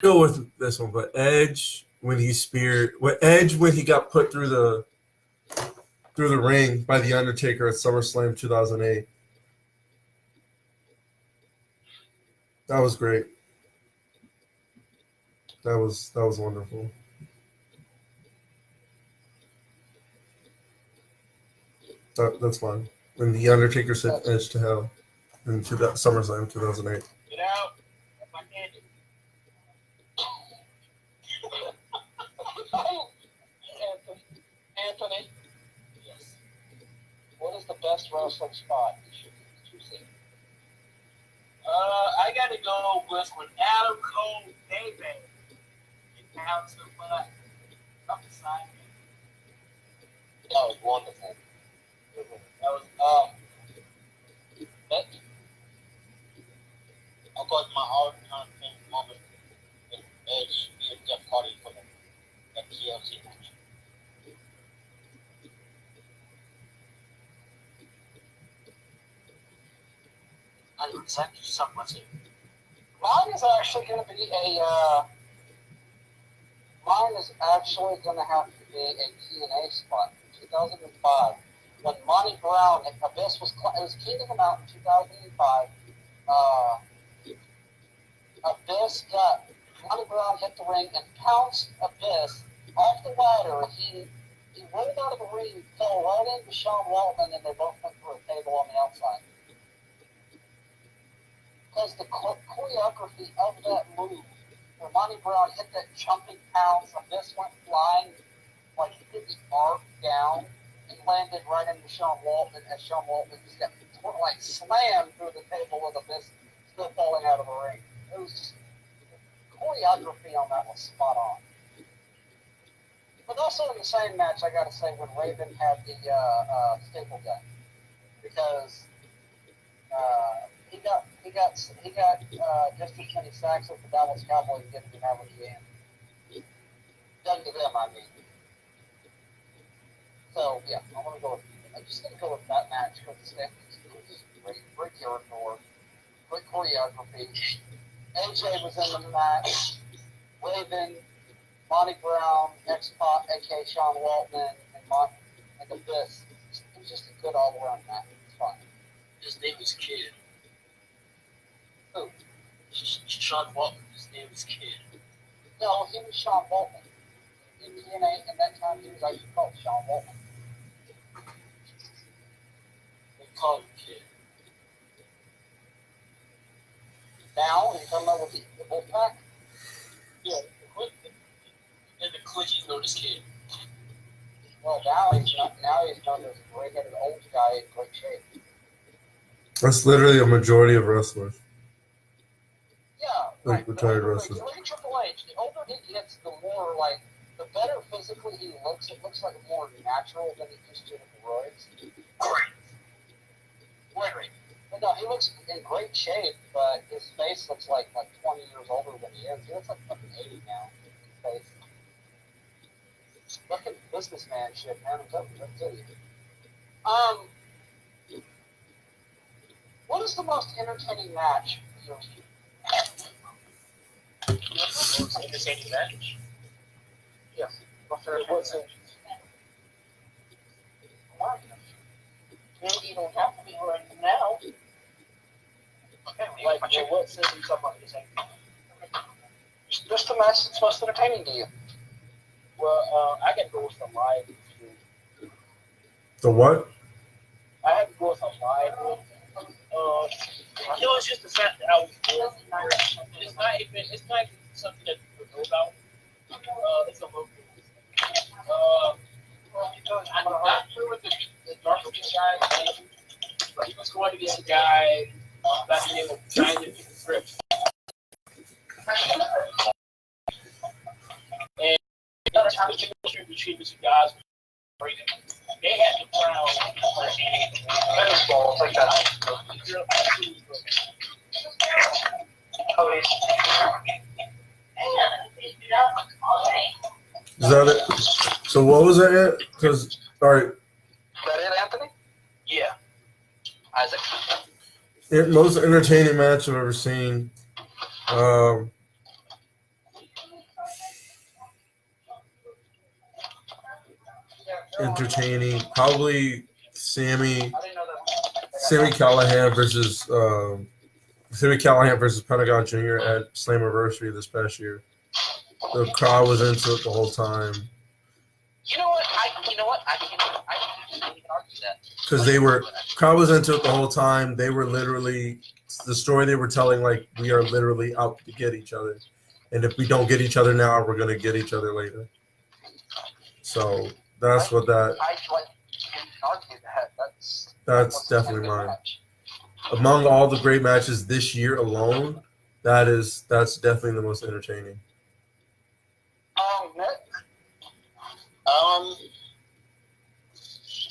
go with this one, but Edge when he got put through the ring by the Undertaker at SummerSlam 2008. That was great. That was wonderful. That's fine. When the Undertaker sent Edge to hell in SummerSlam 2008. Get out. That's my candy. Anthony, Yes. what is the best wrestling spot you've seen? I got to go with when Adam Cole Daybang in House of up the side. That was wonderful. That was But of course, my all-time favorite moment is Edge being Jeff Hardy for that TLC match. I didn't exactly something I said. Mine is actually going to be mine is actually going to have to be a TNA spot in 2005 when Monty Brown and Abyss it was King of the Mountain 2005. Abyss got Monty Brown hit the ring and pounced Abyss off the ladder. He rolled out of the ring, fell right into Sean Waltman, and they both went through a table on the outside. Because the choreography of that move, where Monty Brown hit that jumping pounce, Abyss went flying like he did the arc down and landed right into Sean Waltman, as Sean Waltman just got like slammed through the table with Abyss still falling out of the ring. It was just, the choreography on that was spot on. But also in the same match, I got to say, when Raven had the staple gun, because he got just as many sacks as the Dallas Cowboys did in the average game. Done to them, I mean. So yeah, I'm just gonna go with that match because it was great character work, great choreography. AJ was in the match. Raven, Monty Brown, X-Pac, aka Sean Waltman, and Abyss. It was just a good all-around match. It's fun. his name is Kid. Who? Sean Waltman. His name is Kid. No, he was Sean Waltman. In TNA, and that time he was actually called Sean Waltman. They call him Kid. Now, you talking about with the Wolfpack? Yeah. And the Clinchies known as Kid. Well, now he's known as a gray-headed old guy in great shape. That's literally a majority of wrestlers. Yeah, Like right. retired wrestlers. Look at Triple H. The older he gets, the more, the better physically he looks. It looks like more natural than he used to with the roids. Right. But no, he looks in great shape, but his face looks like 20 years older than he is. He looks like fucking 80 now. His face. Fucking businessman shit, man. I'm telling you. What is the most entertaining match you've seen? Most entertaining match. Yes. What's it? Well, you don't have to be right now. Like, what season somebody is saying? Just the match that's most entertaining to you. Well, I got to go with the live. The what? I had to go with a live. It's just the fact that I was born here. It's not even something that people know about. It's a local. I'm not sure what the darker guy is, but he was going against a guy by the name of Giant Grips. And the chemistry between the two guys was great. They had the crown. Tennis balls like that. Is that it? So what was that? Because all right, Is that it, Anthony? Yeah. Isaac. Most entertaining match I've ever seen. entertaining. Probably Sammy I didn't know that. Sammy Callahan versus Pentagon Jr. at Slammiversary this past year. The crowd was into it the whole time You know what? I can't even argue that. because crowd was into it the whole time. They were literally the story they were telling, like, we are literally out to get each other, and if we don't get each other now, we're gonna get each other later. So that's what that. I can't argue that. That's definitely mine. Among all the great matches this year alone, that's definitely the most entertaining. Nick?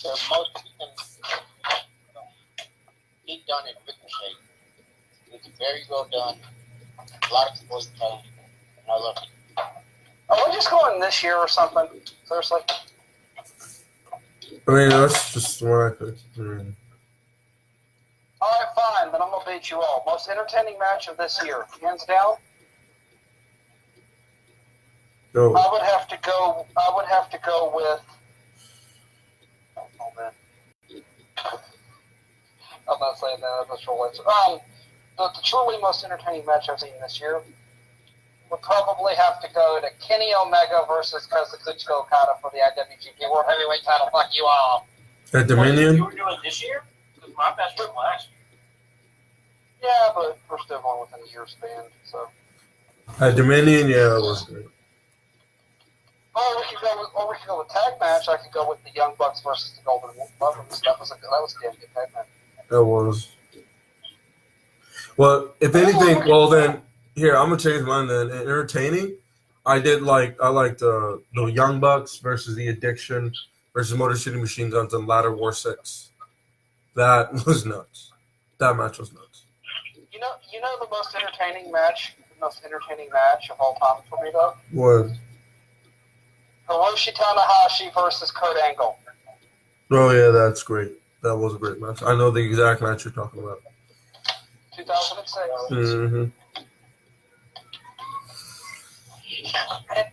The most he done in Ricochet. It's very well done. A lot of people tell me, and I love it. Are we just going this year or something? Seriously? I mean, that's just what I picked. Alright, fine, then I'm gonna beat you all. Most entertaining match of this year. Hands down? Go. I would have to go with oh man. I'm not saying that, that's your answer. The truly most entertaining match I've seen this year would probably have to go to Kenny Omega versus Kazuchika Okada for the IWGP World Heavyweight title. Fuck you all. At Dominion? You were doing this year? Because my best was last year. Yeah, but we're still going within a year span, so. At Dominion, yeah, that was great. Or we could go with tag match. I could go with the Young Bucks versus the Golden Lovers. That was a damn good tag match. That was. Well, if anything, well then, here, I'm gonna change mine then. In entertaining, I liked the Young Bucks versus the Addiction versus Motor City Machine Guns and Ladder War 6. That was nuts. That match was nuts. You know the most entertaining match of all time for me though? What? Hiroshi Tanahashi versus Kurt Angle. Oh yeah, that's great. That was a great match. I know the exact match you're talking about. 2006. Mm-hmm.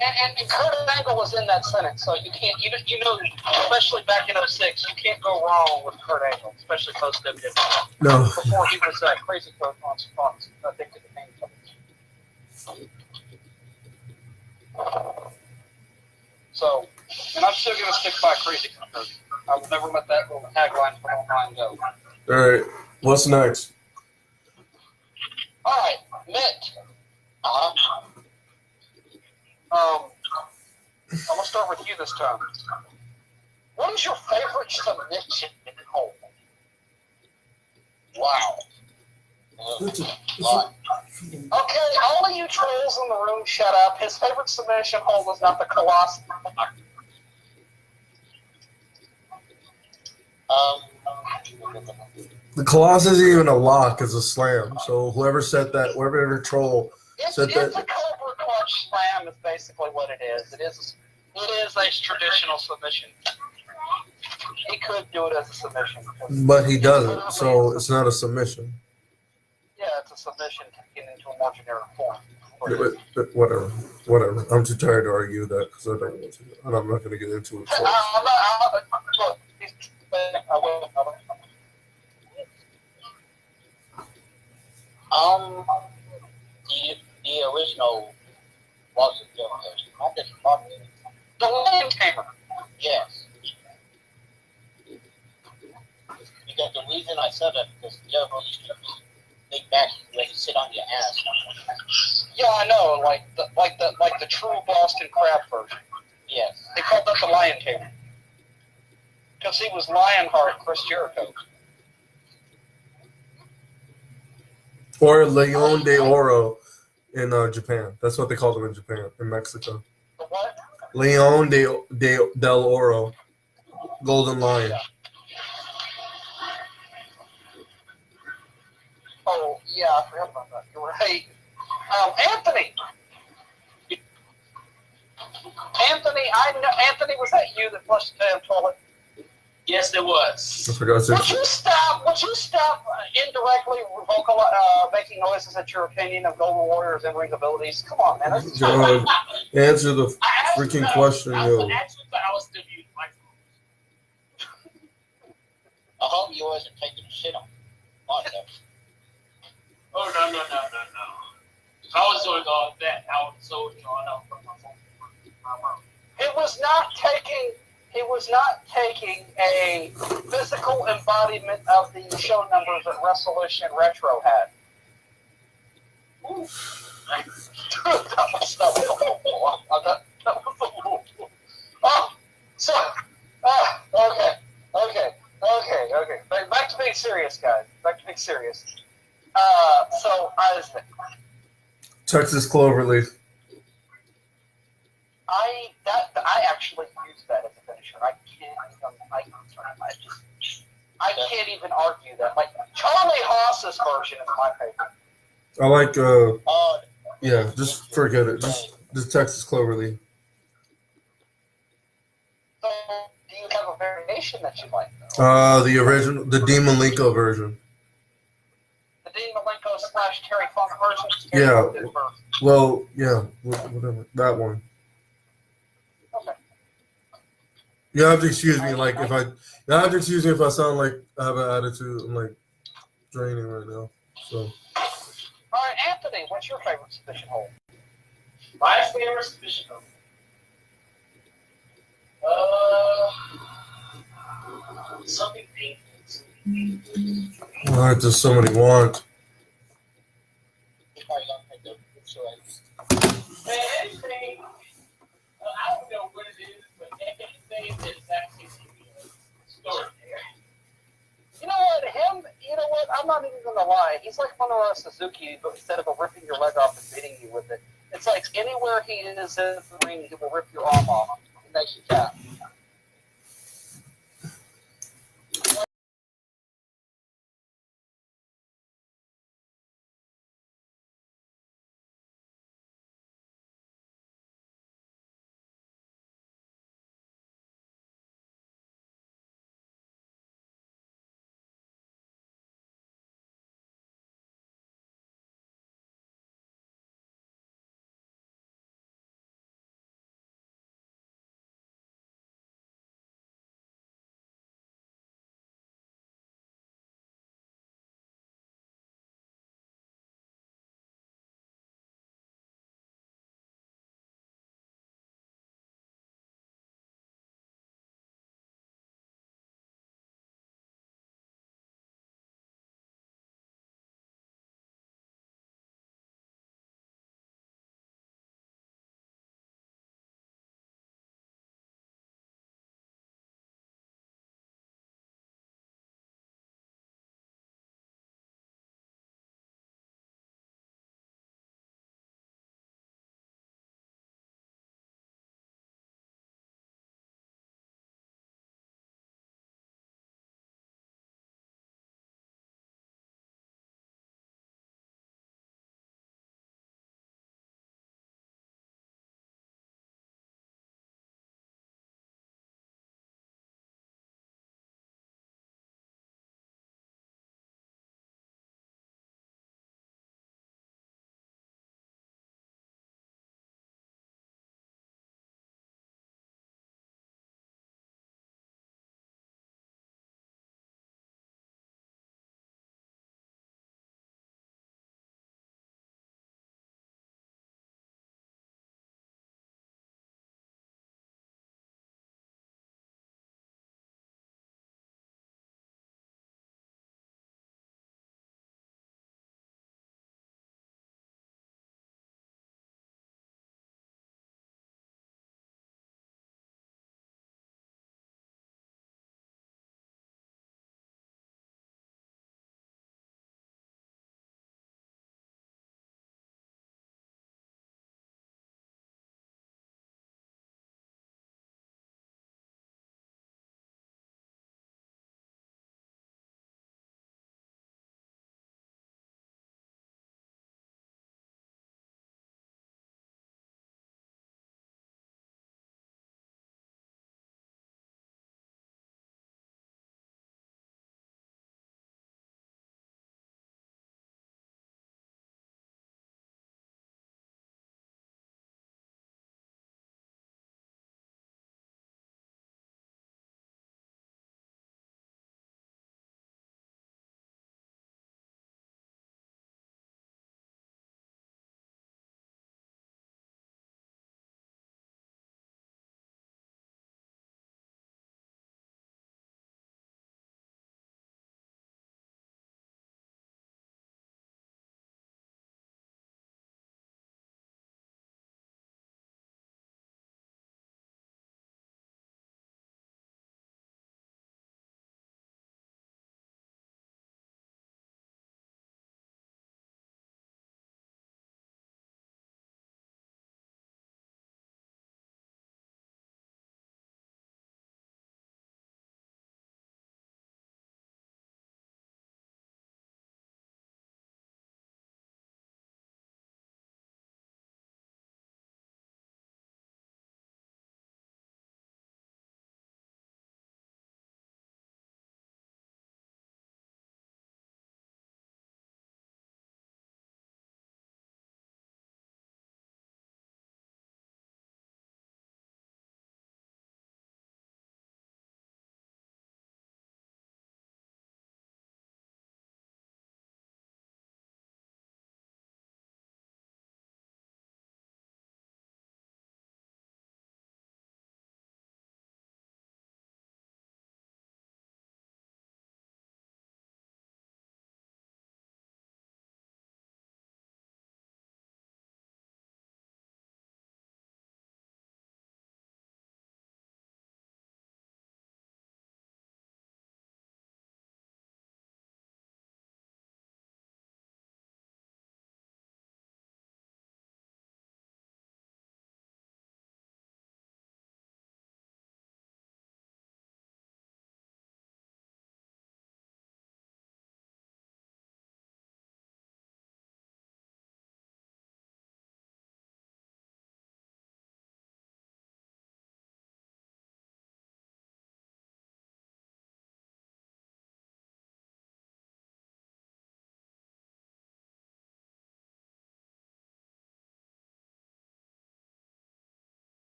And Kurt Angle was in that sentence, so you can't, especially back in 06, you can't go wrong with Kurt Angle, especially post WWE. No. Before he was crazy Kurt on Fox, addicted to painkillers. So, and I'm still going to stick by crazy Kurt. I will never let that little tagline from online go. All right. What's next? All right, Mitt. I'm going to start with you this time. What is your favorite submission hold? Wow. Okay, all of you trolls in the room, shut up. His favorite submission hold was not the Colossus. The Colossus isn't even a lock; it's a slam. So whoever troll said that. It's a Cobra Clutch slam. Is basically what it is. It is a traditional submission. He could do it as a submission, But he doesn't, so it's not a submission. Yeah, it's a submission taken into a more generic form. But whatever. I'm too tired to argue that because I don't want to, and I'm not going to get into it. Look, I will. The original was a joke. Not this modern. The Lion Tamer. Yes. Because the reason I said that because Jericho used to be big back where you sit on your ass. Yeah, I know, like the true Boston Crab version. Yes. They called that the Lion Tamer. Because he was Lionheart Chris Jericho. Or Leon de Oro in Japan. That's what they called him in Japan, in Mexico. The what? Leon del Oro, Golden Lion. Oh, yeah, I forgot about that. You're right. Anthony, Anthony, was that you that flushed the damn toilet? Yes, there was. I forgot to. Would you stop indirectly making noises at your opinion of Golden Warriors and ring abilities? Come on, man. Answer the freaking question, yo. I actually thought I was still using my phone. I hope you wasn't taking a shit on podcast. Oh, no. If I was doing all that, I would so drawn up from my phone. He was not taking a physical embodiment of the show numbers that Wrestlution Retro had. Ooh. that was a little. Oh, so, okay. Back to being serious, guys. Back to being serious. So, Isaac. Texas Cloverleaf. I actually use that as a finisher. I can't even argue that. Like Charlie Haas's version is my favorite. I like yeah, just forget it. Just Texas Cloverleaf. So, do you have a variation that you like, though? The original, the Dean Malenko version. The Dean Malenko / Terry Funk version? Yeah. Well, yeah, whatever. That one. Okay. You have to excuse me, like if I sound like I have an attitude. I'm like draining right now. So. All right, Anthony, what's your favorite submission hold? My favorite submission hold. Something painful. All right, there's so many want. Anything, I don't know what it is, but anything that's actually stored there. You know what? I'm not even going to lie. He's like Minoru Suzuki, but instead of ripping your leg off and beating you with it, it's like anywhere he is in the ring, he will rip your arm off and make you tap.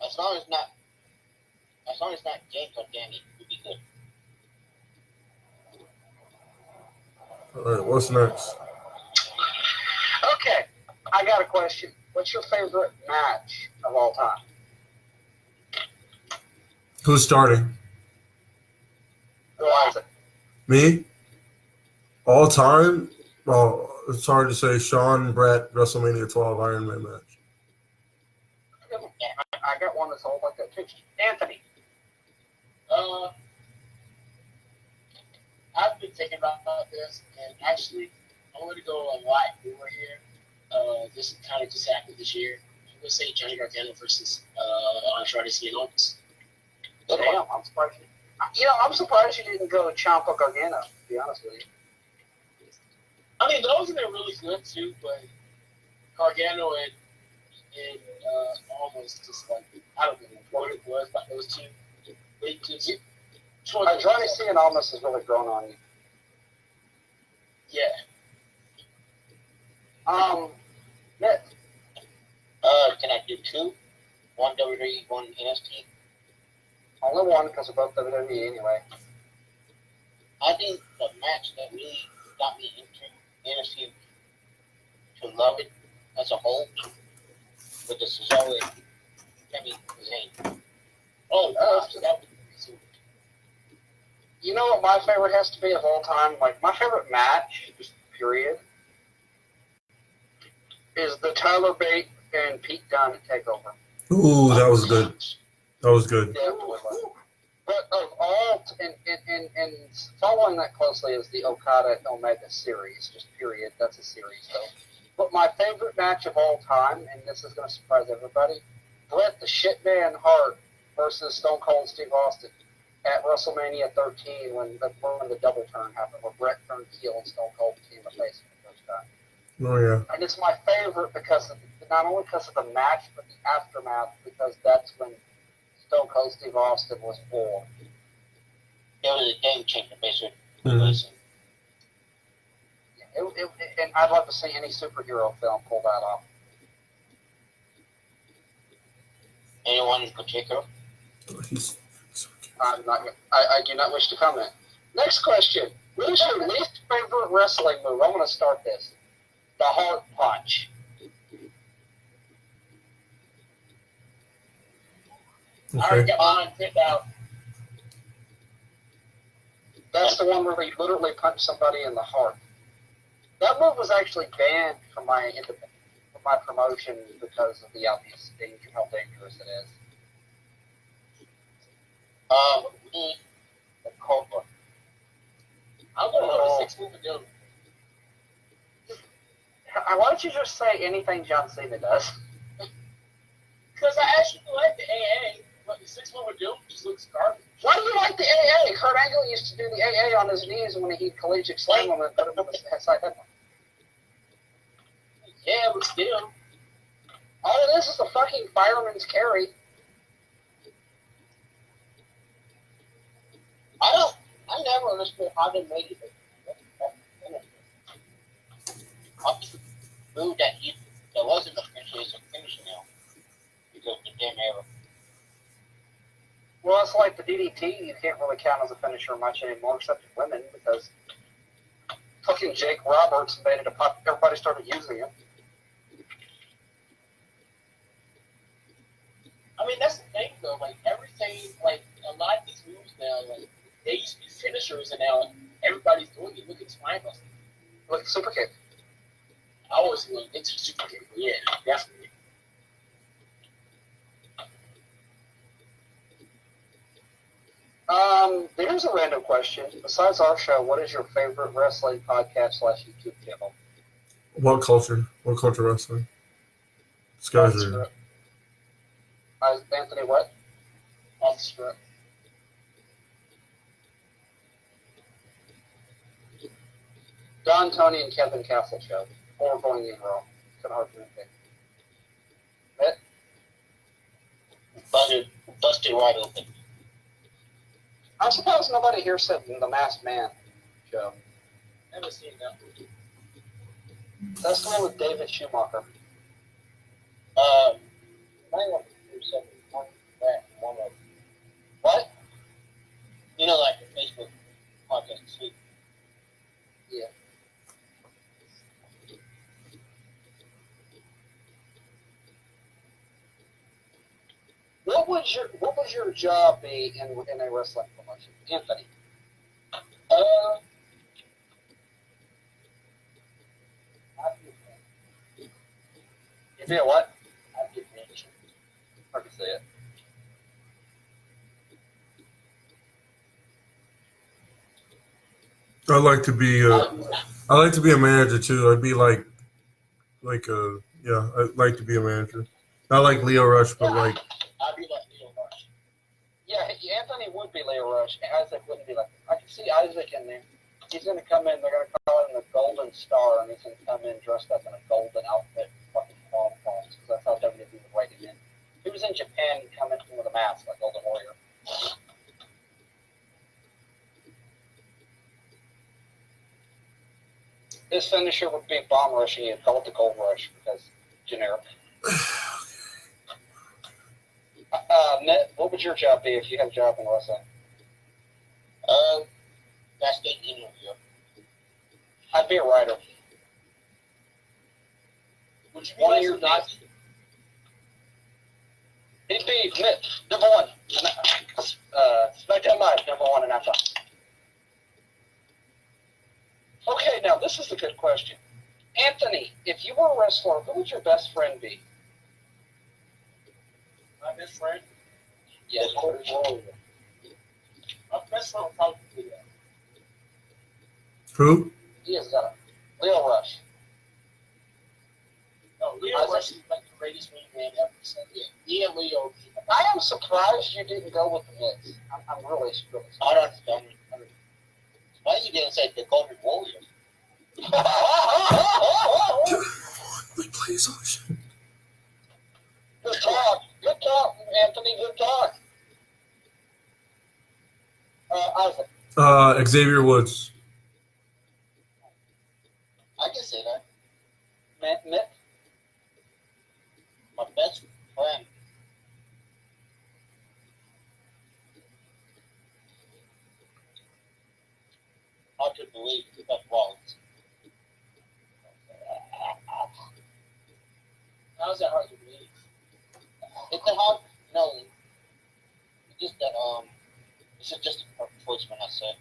As long as it's not James or Danny, we'll be good. All right, what's next? Okay, I got a question. What's your favorite match of all time? Who's starting? Who is it? Me? All time? Well, it's hard to say. Shawn Brett, WrestleMania 12 Iron Man match. I got one that's all like that too. Anthony. I've been thinking about this, and actually, I'm going to go a lot more here. This kind of just happened this year. I'm going to say Johnny Gargano versus Andrade Cien Almas. Damn, I'm surprised. I'm surprised you didn't go Ciampa Gargano. To be honest with you. I mean, those have been really good too, but Gargano and almost just like, I don't know what it was about those two. They just Andrade Cien Almas has really grown on you. Yeah. Nick. Can I do two? One WWE, one NXT. Only one because they're both WWE anyway. I think the match that really got me into NXT to love it as a whole with the Cesaro and Sami Zayn. Oh, that would be super. You know what my favorite has to be of all time? Like, my favorite match, just period, is the Tyler Bate and Pete Dunne TakeOver. Ooh, that was good. That was good. Definitely. But of all, and following that closely is the Okada Omega series, just period. That's a series, though. But my favorite match of all time, and this is going to surprise everybody, Bret the Shitman Hart versus Stone Cold Steve Austin at WrestleMania 13 when the double turn happened, where Bret turned heel and Stone Cold became a face for the first time. Oh, yeah. And it's my favorite because of, not only because of the match, but the aftermath, because that's when Stone Cold Steve Austin was born. It was a game changer, basically. Mhm. And I'd love to see any superhero film pull that off. Anyone in particular? I do not wish to comment. Next question. What is your least favorite wrestling move? I'm going to start this. The Heart Punch. I already Okay. got mine picked out. That's the one where they literally punch somebody in the heart. That move was actually banned from my promotion because of the obvious danger, how dangerous it is. The Cobra. I'm going to go to 6 move and do. Why don't you just say anything John Cena does? Because I actually like the AA, but the 6 move and do just looks garbage. Why do you like the AA? Kurt Angle used to do the AA on his knees when he'd collegiate slam him and put him in the side headlock. Yeah, but still. All it is a fucking fireman's carry. I never understood how they made it. Move that wasn't a finisher, it's a finisher now. Because the damn era. Well, it's like the DDT. You can't really count as a finisher much anymore, except for women, because fucking Jake Roberts made it a pop. Everybody started using it. I mean, that's the thing, though. Like, everything, like, a lot of these moves now, like, they used to be finishers, and now everybody's doing it. Look at Spinebuster. Like super kick. I always think it's a super kick, but yeah, definitely. Here's a random question. Besides our show, what is your favorite wrestling podcast / YouTube channel? What culture? What culture wrestling? This guy's are. Anthony, what? Off the script. Don, Tony, and Kevin Castle show. Or going in row. It's kind of hard for me to pick. Busted wide open. I'm surprised nobody here said the Masked Man show. Never seen that. That's the one with David Schumacher. one of What? you know, like the Facebook podcast suite. Yeah. What would your job be in a wrestling promotion, Anthony? You feel what? I'd be manager. I can see it. I like to be a manager too. I'd be I'd like to be a manager. Not like Leo Rush, but like I'd be like Leo Rush. Yeah, Anthony would be Leo Rush. Isaac wouldn't be like. I can see Isaac in there. He's going to come in. They're going to call him the Golden Star, and he's going to come in dressed up in a golden outfit, fucking palm palms, because that's how WWE would write him in. He was in Japan, he'd come in with a mask like Golden Warrior. His finisher would be Bomb Rush, and he'd call it the Gold Rush because generic. Mitt, what would your job be if you had a job in wrestling? That's the interview. I'd be a writer. Would you be One of like your some Nazi? He'd be Mitt, number one. SmackDown Live, number one in that time. Okay, now this is a good question. Anthony, if you were a wrestler, who would your best friend be? My best friend? Yes. My best friend would probably be that. who? He is Leo Rush. No, Leo Rush is like the greatest man ever. So yeah, Leo. I am surprised you didn't go with the Miz. I'm really surprised. I don't understand. Why you didn't say the Golden Warriors? Wait, please, oh shit. Good talk. Good talk, Anthony. Good talk. Isaac. Xavier Woods. I can say that. Mitt. My best friend. Hard to believe that Rollins. How's that hard to believe? It's a hard. No. It's just that This is just a choice when I say.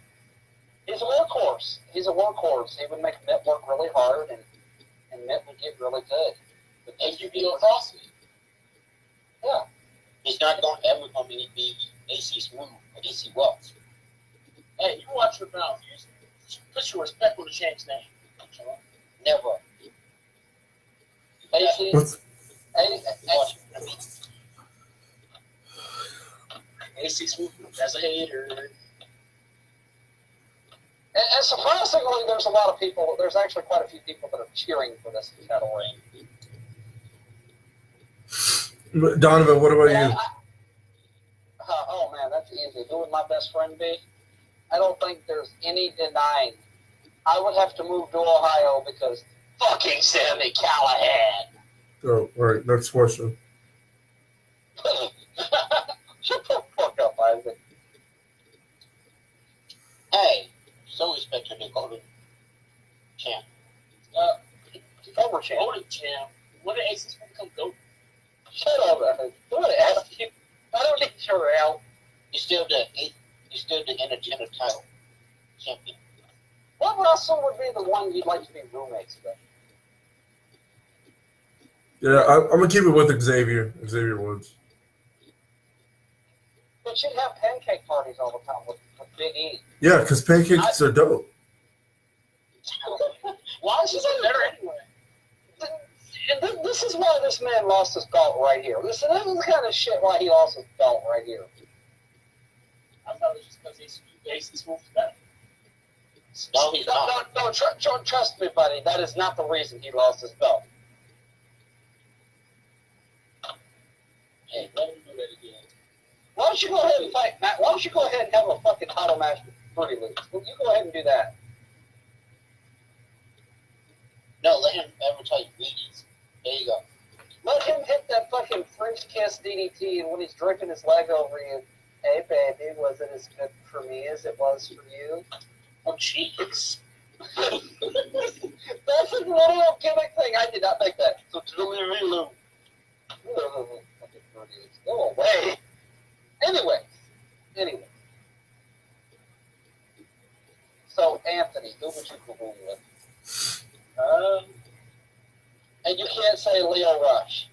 He's a workhorse. He's a workhorse. He would make Mitt work really hard, and Mitt would get really good. But AQB across me. Yeah. He's not going to ever going to be AC Smooth or AC Wells. Hey, you watch your mouth. You put your respect on the champ's name. Never. AC. What's AC Smooth as a hater. And surprisingly, there's a lot of people. There's actually quite a few people that are cheering for this title reign. Donovan, what about you? Oh man, that's easy. Who would my best friend be? I don't think there's any denying. I would have to move to Ohio because fucking Sammy Callahan. Oh, all right, next question. Shut the fuck up, Isaac. Hey, so respect to the Golden Champ. Former champ. Golden Champ. When did AC Smooth become Golden? Shut up, Isaac. I'm gonna ask you. I don't need your help. You're still the Intergender title champion. What wrestler would be the one you'd like to be roommates with? Yeah, I'm gonna keep it with Xavier Woods. But you'd have pancake parties all the time with Big E. Yeah, because pancakes are dope. Why is he so better anyway? This is why this man lost his belt right here. This is the kind of shit why he lost his belt right here. I thought it was just because AC Smooth is better. No, he's not. No, trust me, buddy. That is not the reason he lost his belt. Hey, let him do that again. Why don't you go ahead and fight, Matt? Why don't you go ahead and have a fucking title match with Pretty League? You go ahead and do that. No, let him advertise Wheaties. There you go. Let him hit that fucking French kiss DDT, and when he's drinking his leg over you, hey baby, was it as good for me as it was for you? Oh, jeez. That's a little gimmick thing. I did not make that. So Lulu. Go away. Anyway. So Anthony, who would you go with? And you can't say Leo Rush.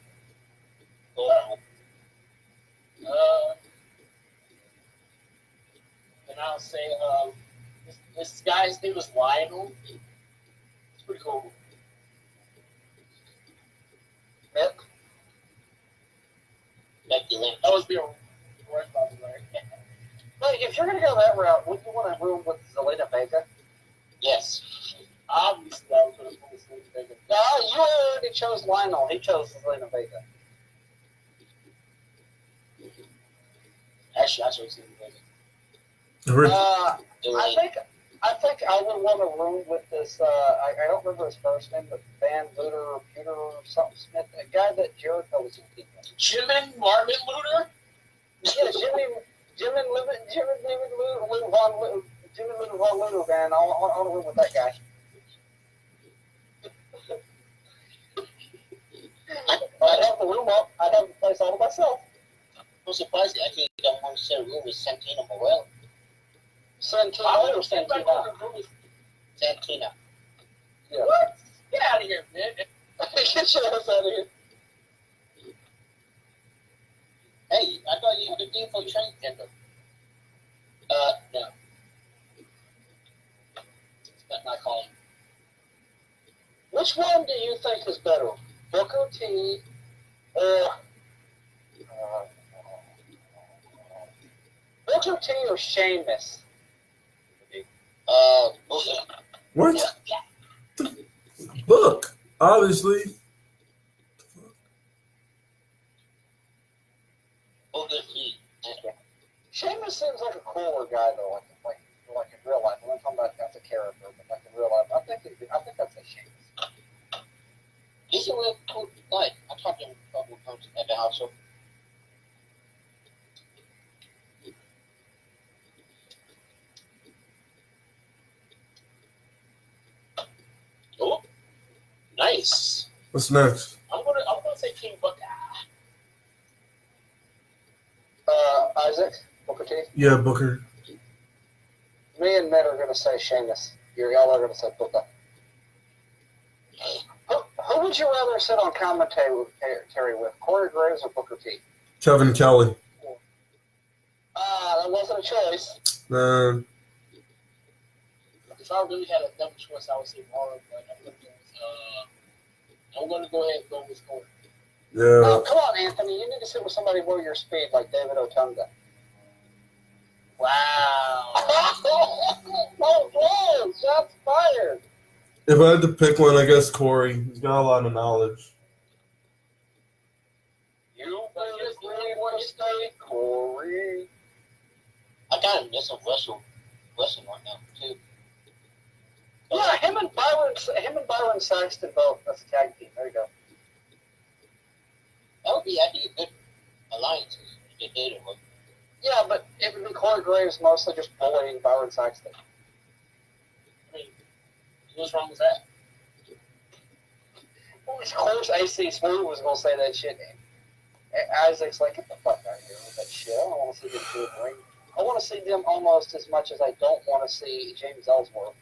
And I'll say, this guy's name was Lionel. It's pretty cool. Mick? Becky Lynch. That was being right by the way. But if you're going to go that route, wouldn't you want to room with Zelina Vega? Yes. Obviously, I was going to put this thing together. No, you already chose Lionel. He chose Zelina Vega. Actually, I should have seen it. I think I would want to room with this. I don't remember his first name, but Van Luter, Peter, or something Smith, a guy that Jericho was in team with. Jimin Marvin Luter? Yeah, Jimmy Von Luter, man. I want to room with that guy. I'd have the room up. I'd have the place all to myself. I'm surprised I think I want to share a room with Santina Morel. Santina or Santina? Santina. Yeah. What? Get out of here, man. Get your ass out of here. Hey, I thought you had a deal for transgender. No. That's not calling. Which one do you think is better, Booker T or Booker T or Sheamus? Booker. What? Book, obviously. Booker T. Sheamus seems like a cooler guy though, like in real life. I'm not talking about as a character, but like in real life, I think that's a Sheamus. He's a real cool guy. I talked to him a couple of times at the house. So. Oh, nice. What's next? I'm gonna say King Booker. Isaac, Booker T. Yeah, Booker. Me and Mitt are gonna say Sheamus. Y'all are gonna say Booker. Who would you rather sit on commentary with, Corey Graves or Booker T? Kevin Kelly. That wasn't a choice. If I really had a double choice, I would say Warren, but I'm gonna go ahead and go with Corey. Yeah. Oh, come on, Anthony. You need to sit with somebody more your speed, like David Otunga. Wow. Oh, shots fired. If I had to pick one, I guess Corey. He's got a lot of knowledge. You better want to stay, Corey. I kind of miss him wrestling right now too. Yeah, him and Byron Saxton both. That's a tag team. There you go. That would be actually a good alliance if they did it. Yeah, but it would be Corey Graves mostly just bullying Byron Saxton. I mean, what's wrong with that? Well, of course, AC Smooth was going to say that shit. Isaac's like, get the fuck out of here with that shit. I don't want to see them do it in the ring. I want to see them almost as much as I don't want to see James Ellsworth.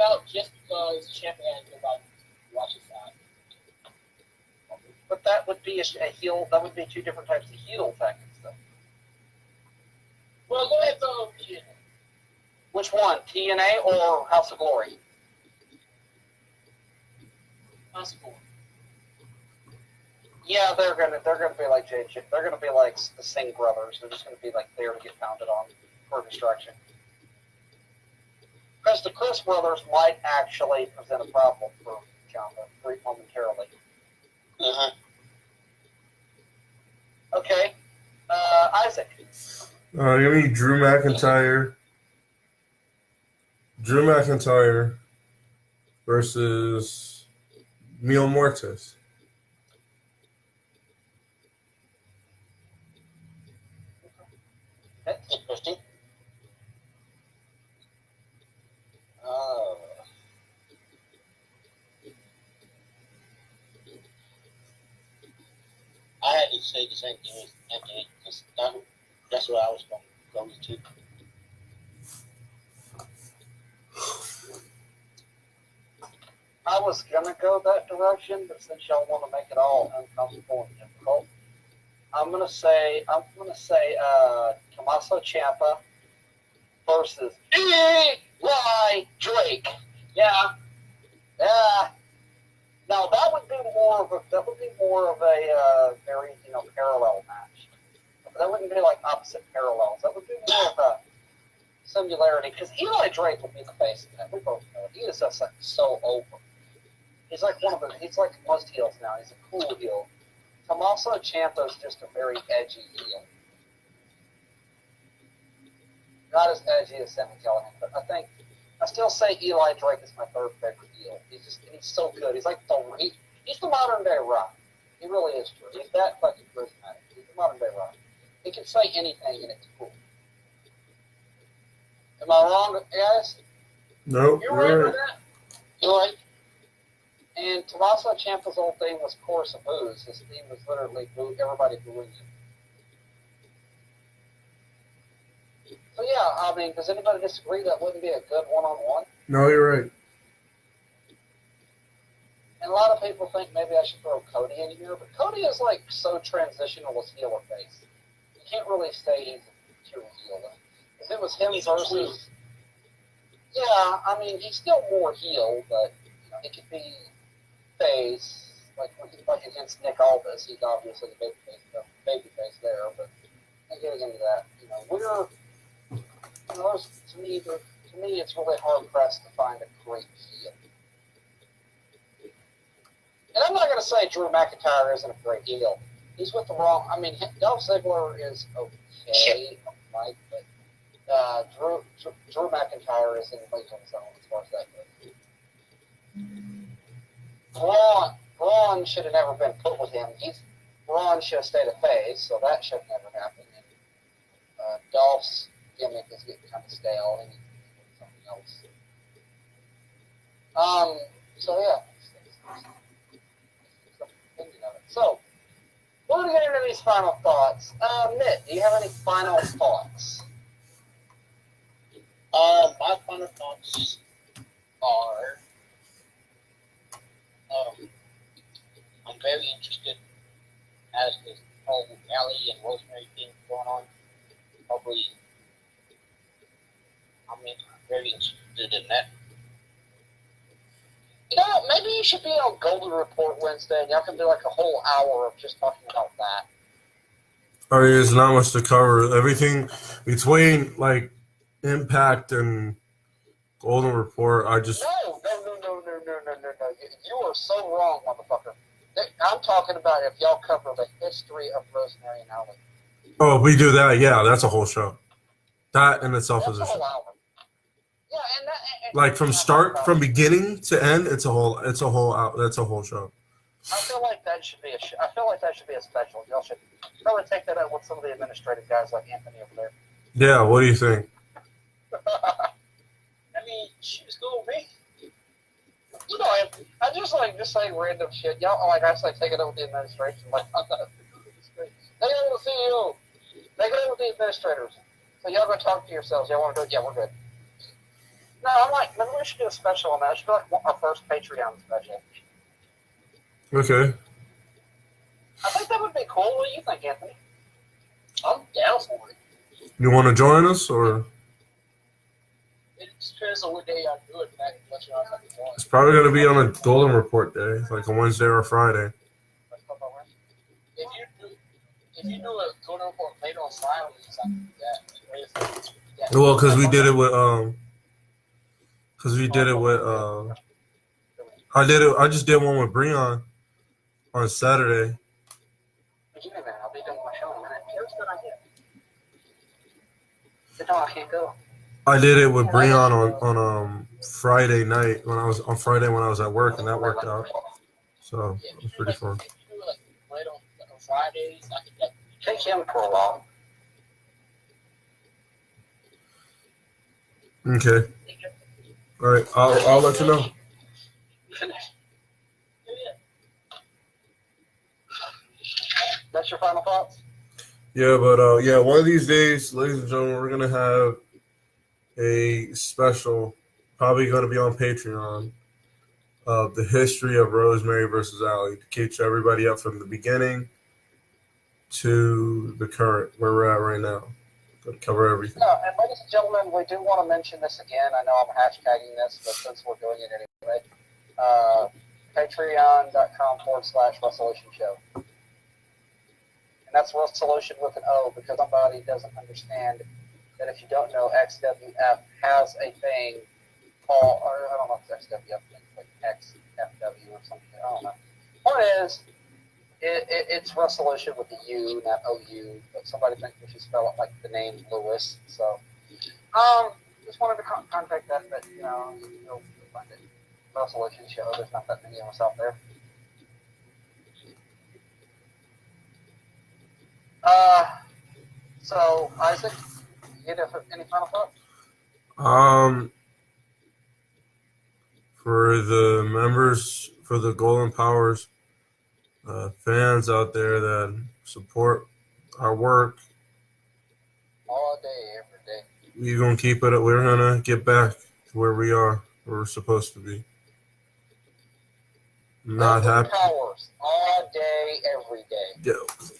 out just because Champa has nobody to watch his side. But that would be a heel. That would be two different types of heel tactics, though. Well, go ahead, throw TNA. Which one, TNA or House of Glory? House of Glory. Yeah, they're gonna be like JJ. They're gonna be like the Singh brothers. They're just gonna be like there to get pounded on for distraction. Because the Chris brothers might actually present a problem for Ciampa momentarily. Uh-huh. Okay, Isaac. Give me Drew McIntyre. Drew McIntyre versus Mil Muertes. Interesting. I had to say the same thing as Anthony because that's what I was going to go to. I was gonna go that direction, but since y'all want to make it all uncomfortable and difficult, I'm gonna say Tommaso Ciampa versus Eli Drake. Yeah. Now that would be more of a very parallel match. That wouldn't be like opposite parallels. That would be more of a similarity because Eli Drake would be the face of that. We both know it. He is just like so over. He's like he's like most heels now. He's a cool heel. Tommaso Ciampa is just a very edgy heel. Not as edgy as Sami Callihan, but I still say Eli Drake is my third favorite heel. He's so good. He's like he's the modern day Rock. He really is true. He's that fucking charismatic. He's the modern day Rock. He can say anything and it's cool. Am I wrong, guys? Nope. You're right with that? You're right. And Tommaso Ciampa's whole thing was chorus of boos. His theme was literally everybody booing him. So yeah, I mean, does anybody disagree that wouldn't be a good one-on-one? No, you're right. And a lot of people think maybe I should throw Cody in here, but Cody is like so transitional as heel or face. You can't really say he's a pure heel. If it was him versus, yeah, I mean, he's still more heel, but it could be face, like when he's like against Nick Aldis, he's obviously the baby face there, but I'm getting into that. To me, it's really hard pressed to find a great heel. And I'm not going to say Drew McIntyre isn't a great heel. He's with the wrong. I mean, Dolph Ziggler is okay, right? But Drew McIntyre is in the league zone as far as that goes. Braun should have never been put with him. Braun should have stayed a face, so that should have never happened. And Dolph's gimmick is getting kind of stale. He needs to do something else. So yeah. So, we're going to get into these final thoughts. Mitt, do you have any final thoughts? My final thoughts are, I'm very interested as this whole Allie and Rosemary thing going on. Probably, I'm very interested in that. Maybe you should be on Golden Report Wednesday, and y'all can do like a whole hour of just talking about that. Oh, there's not much to cover. Everything between like Impact and Golden Report, I just No. You are so wrong, motherfucker. I'm talking about if y'all cover the history of Rosemary and Allie. Oh, if we do that, yeah, that's a whole show. That in itself is a show. Hour. Yeah, Like from beginning to end, that's a whole show. I feel like that should be a special. Y'all should probably take that out with some of the administrative guys like Anthony over there. Yeah, what do you think? I mean, she was cool with me. I just saying random shit. Y'all like I say, take it over with the administration. Like, take it over with the CEO. Take it over with the administrators. So y'all go talk to yourselves. Y'all want to do it? Yeah, we're good. No, I'm like, maybe we should do a special on that. It should be like our first Patreon special. Okay. I think that would be cool. What do you think, Anthony? I'm down for it. You want to join us, or It depends on what day I do it. I can let you know if I can join. it's probably going to be on a Golden Report day, like a Wednesday or a Friday. If you do a Golden Report later on Fridays, I can do that. Well, because we did it with I just did one with Breon on Saturday. I'll be done with my show in a minute. Here's what I get. No, I can't go. I did it with Breon on Friday night when I was at work, and that worked out. So it was pretty fun. If you do it later on Fridays, I can definitely Take him for a while. Okay. All right. I'll let you know. That's your final thoughts? Yeah, but yeah, one of these days, ladies and gentlemen, we're gonna have a special, probably gonna be on Patreon, of the history of Rosemary versus Allie to catch everybody up from the beginning to the current where we're at right now. Gonna cover everything. And ladies and gentlemen, we do want to mention this again. I know I'm hashtagging this, but since we're doing it anyway, patreon.com/Wrestlution show. And that's Wrestlution with an O, because somebody doesn't understand that if you don't know, XWF has a thing called, or I don't know if it's XWF, it's like XFW or something. I don't know. Point is, it's Wrestlution with a U, not OU, but somebody thinks we should spell it like the name Lewis. So, just wanted to contact that, but you'll find it. Wrestlution show. There's not that many of us out there. So Isaac, you have any final thoughts? For the members, for the Golden Powers fans out there that support our work, All day, every day. we're gonna keep it. We're gonna get back to where we are, where we're supposed to be. Not Golden happy. Powers, all day, every day. Yeah.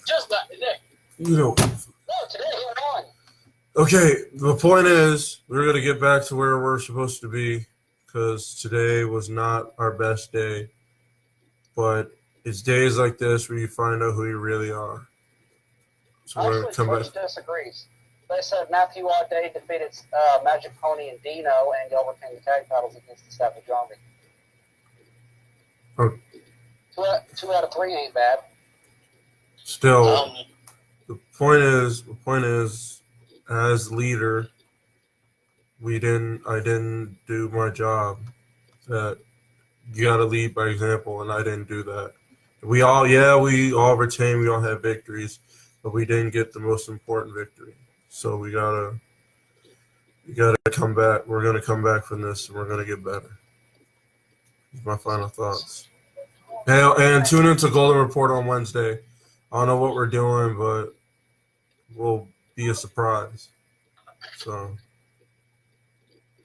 just not today. No, today he won. Okay, the point is, we're going to get back to where we're supposed to be, because today was not our best day. But it's days like this where you find out who you really are. So we're going to Actually, come Twitch back. disagrees. They said Matthew Auday defeated Magic Pony and Dino and overcame the tag titles against the Savage Army. Oh. Two out of three ain't bad. Still, the point is, as leader, I didn't do my job. That you got to lead by example, and I didn't do that. We all retained, we all had victories, but we didn't get the most important victory. So we gotta come back. We're gonna come back from this, and we're gonna get better. These are my final thoughts. And tune into Golden Report on Wednesday. I don't know what we're doing, but we'll be a surprise. So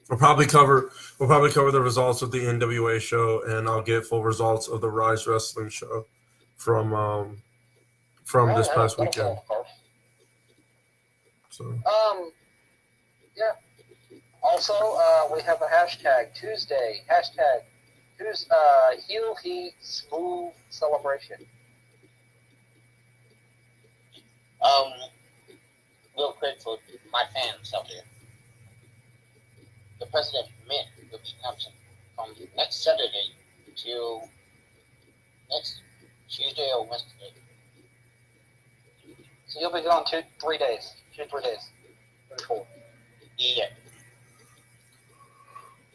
we'll probably cover the results of the NWA show, and I'll get full results of the Rise Wrestling show from this past weekend. So Yeah. Also, we have a hashtag Tuesday. Hashtag Heel Heat Smooth Celebration. Real quick for my fans out there. The President Mint will be absent from next Saturday till next Tuesday or Wednesday. So you'll be gone 3 days. 3 days. 4. Yeah.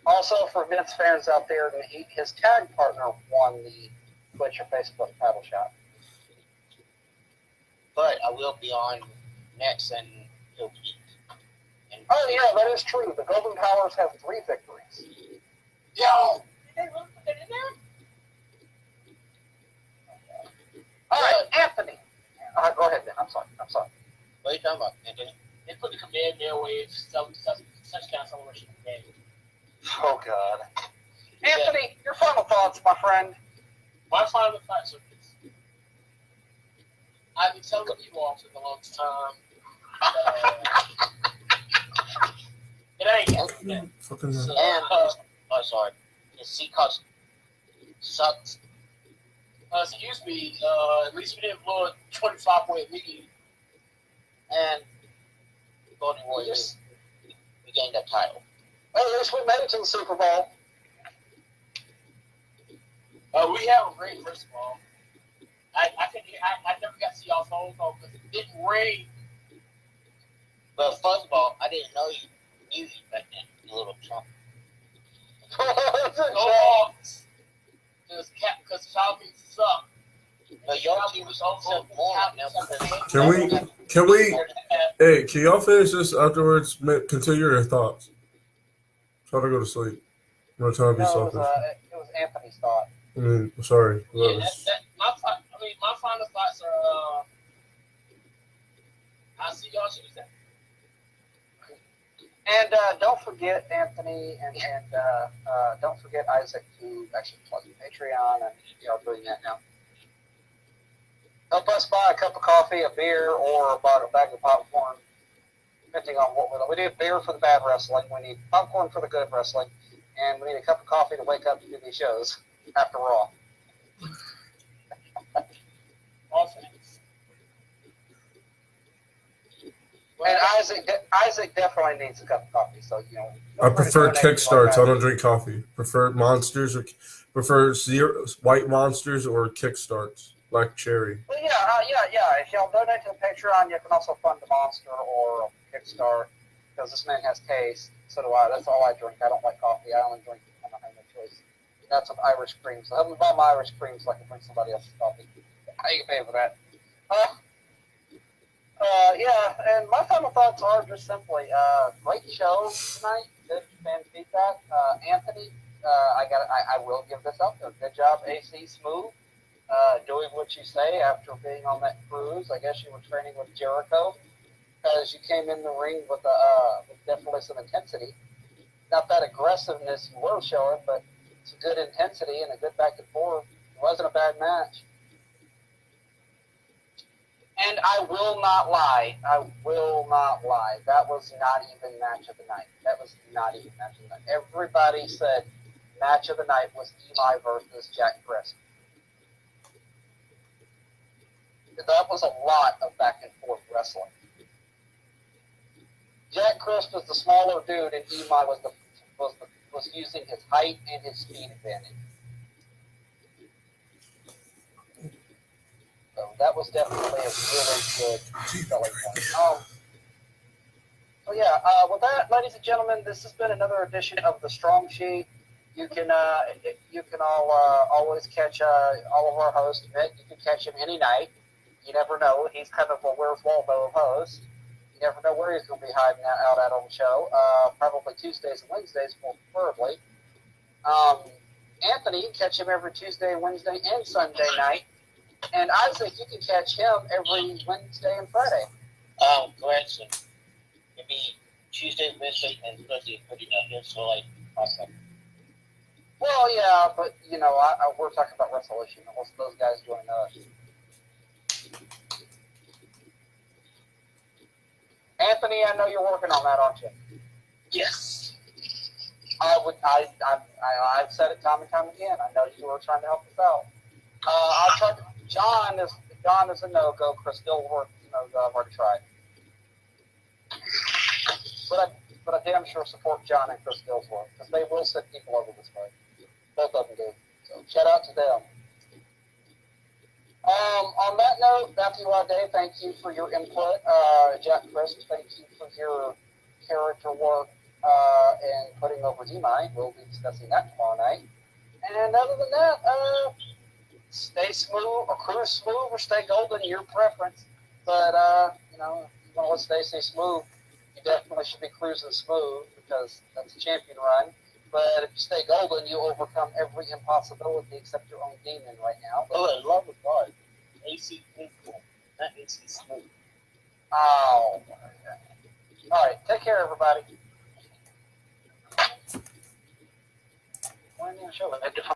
Also, for Vince fans out there, his tag partner won the Twitch or Facebook title shot. But I will be on next and he'll be. Oh, yeah, that is true. The Golden Powers have 3 victories. Yo! Did they really put that in there? All right, Anthony. Go ahead, then. I'm sorry. What are you talking about, Anthony? They put the command there where it's such kind of celebration today. Oh, God. Anthony, your final thoughts, my friend. My final thoughts are this. I've been telling you all for the longest time. It ain't. Fucking So, sorry. The Seacoast sucks. excuse me. At least we didn't blow a 25-point lead. And Golden Warriors, we gained that title. Well, at least we made it to the Super Bowl. We have a rain, first of all. I never got to see y'all phone call because it didn't rain. But first of all, I didn't know you knew back then, you little chump. Because y'all beat suck. But your team was also more Hey, can y'all finish this afterwards? Continue your thoughts. Try to go to sleep. I'm not trying to be selfish. It was Anthony's thought. I mean, sorry. Yeah, my final thoughts are, I'll see y'all Tuesday. And don't forget, Anthony, and don't forget Isaac to actually plug Patreon, and y'all doing that now. Help us buy a cup of coffee, a beer, or about a bag of popcorn, depending on what we're doing. We need beer for the bad wrestling. We need popcorn for the good wrestling. And we need a cup of coffee to wake up to do these shows after Raw. And Isaac definitely needs a cup of coffee. So, you know. I prefer Kickstarts. I don't drink coffee. Prefer Monsters or prefer White Monsters or Kickstarts. Black Cherry. Well, yeah. If y'all donate to the Patreon, you can also fund the Monster or Kickstart, because this man has taste. So do I. That's all I drink. I don't like coffee. I only drink when I have no choice. That's some Irish cream. So I haven't bought my Irish cream so I can drink somebody else's coffee. How you pay for that? Yeah, and my final thoughts are just simply, great show tonight. Good fan feedback. Anthony, I will give this up. Good job, AC Smooth. Doing what you say after being on that cruise. I guess you were training with Jericho, because you came in the ring with definitely some intensity. Not that aggressiveness you were showing, but some good intensity and a good back and forth. It wasn't a bad match. And I will not lie. That was not even match of the night. Everybody said match of the night was Eli versus Jack Crisp. That was a lot of back and forth wrestling. Jack Crisp was the smaller dude, and Eli was using his height and his speed advantage. So that was definitely a really good selling point. So yeah, with that, ladies and gentlemen, this has been another edition of the Strong Sheet. You can all always catch all of our hosts. Mick, you can catch him any night. You never know. He's kind of a Where's Waldo host. You never know where he's going to be hiding out at on the show. Probably Tuesdays and Wednesdays, more preferably. Anthony, you can catch him every Tuesday, Wednesday, and Sunday night. And Isaac, you can catch him every Wednesday and Friday. Correction. It'd be Tuesday, Wednesday, and Thursday. Pretty much. So like awesome. Well, yeah, but you know, we're talking about Wrestlution. Most of those guys doing us. Anthony, I know you're working on that, aren't you? Yes. I've said it time and time again. I know you were trying to help us out. I tried. John is a no-go. Chris Dilworth, I've already tried. But I damn sure support John and Chris Dilworth, because they will send people over this way. Both of them do. So shout out to them. On that note, Matthew Wade, thank you for your input. Jack Crisp, thank you for your character work and putting over Demai. We'll be discussing that tomorrow night. And other than that, stay smooth, or cruise smooth, or stay golden, your preference. But, if you want to stay smooth, you definitely should be cruising smooth, because that's a champion run. But if you stay golden, you overcome every impossibility except your own demon right now. Oh, I love it, God. AC Cool. Not AC Smooth. Oh. All right. Take care, everybody. find that show. I had to find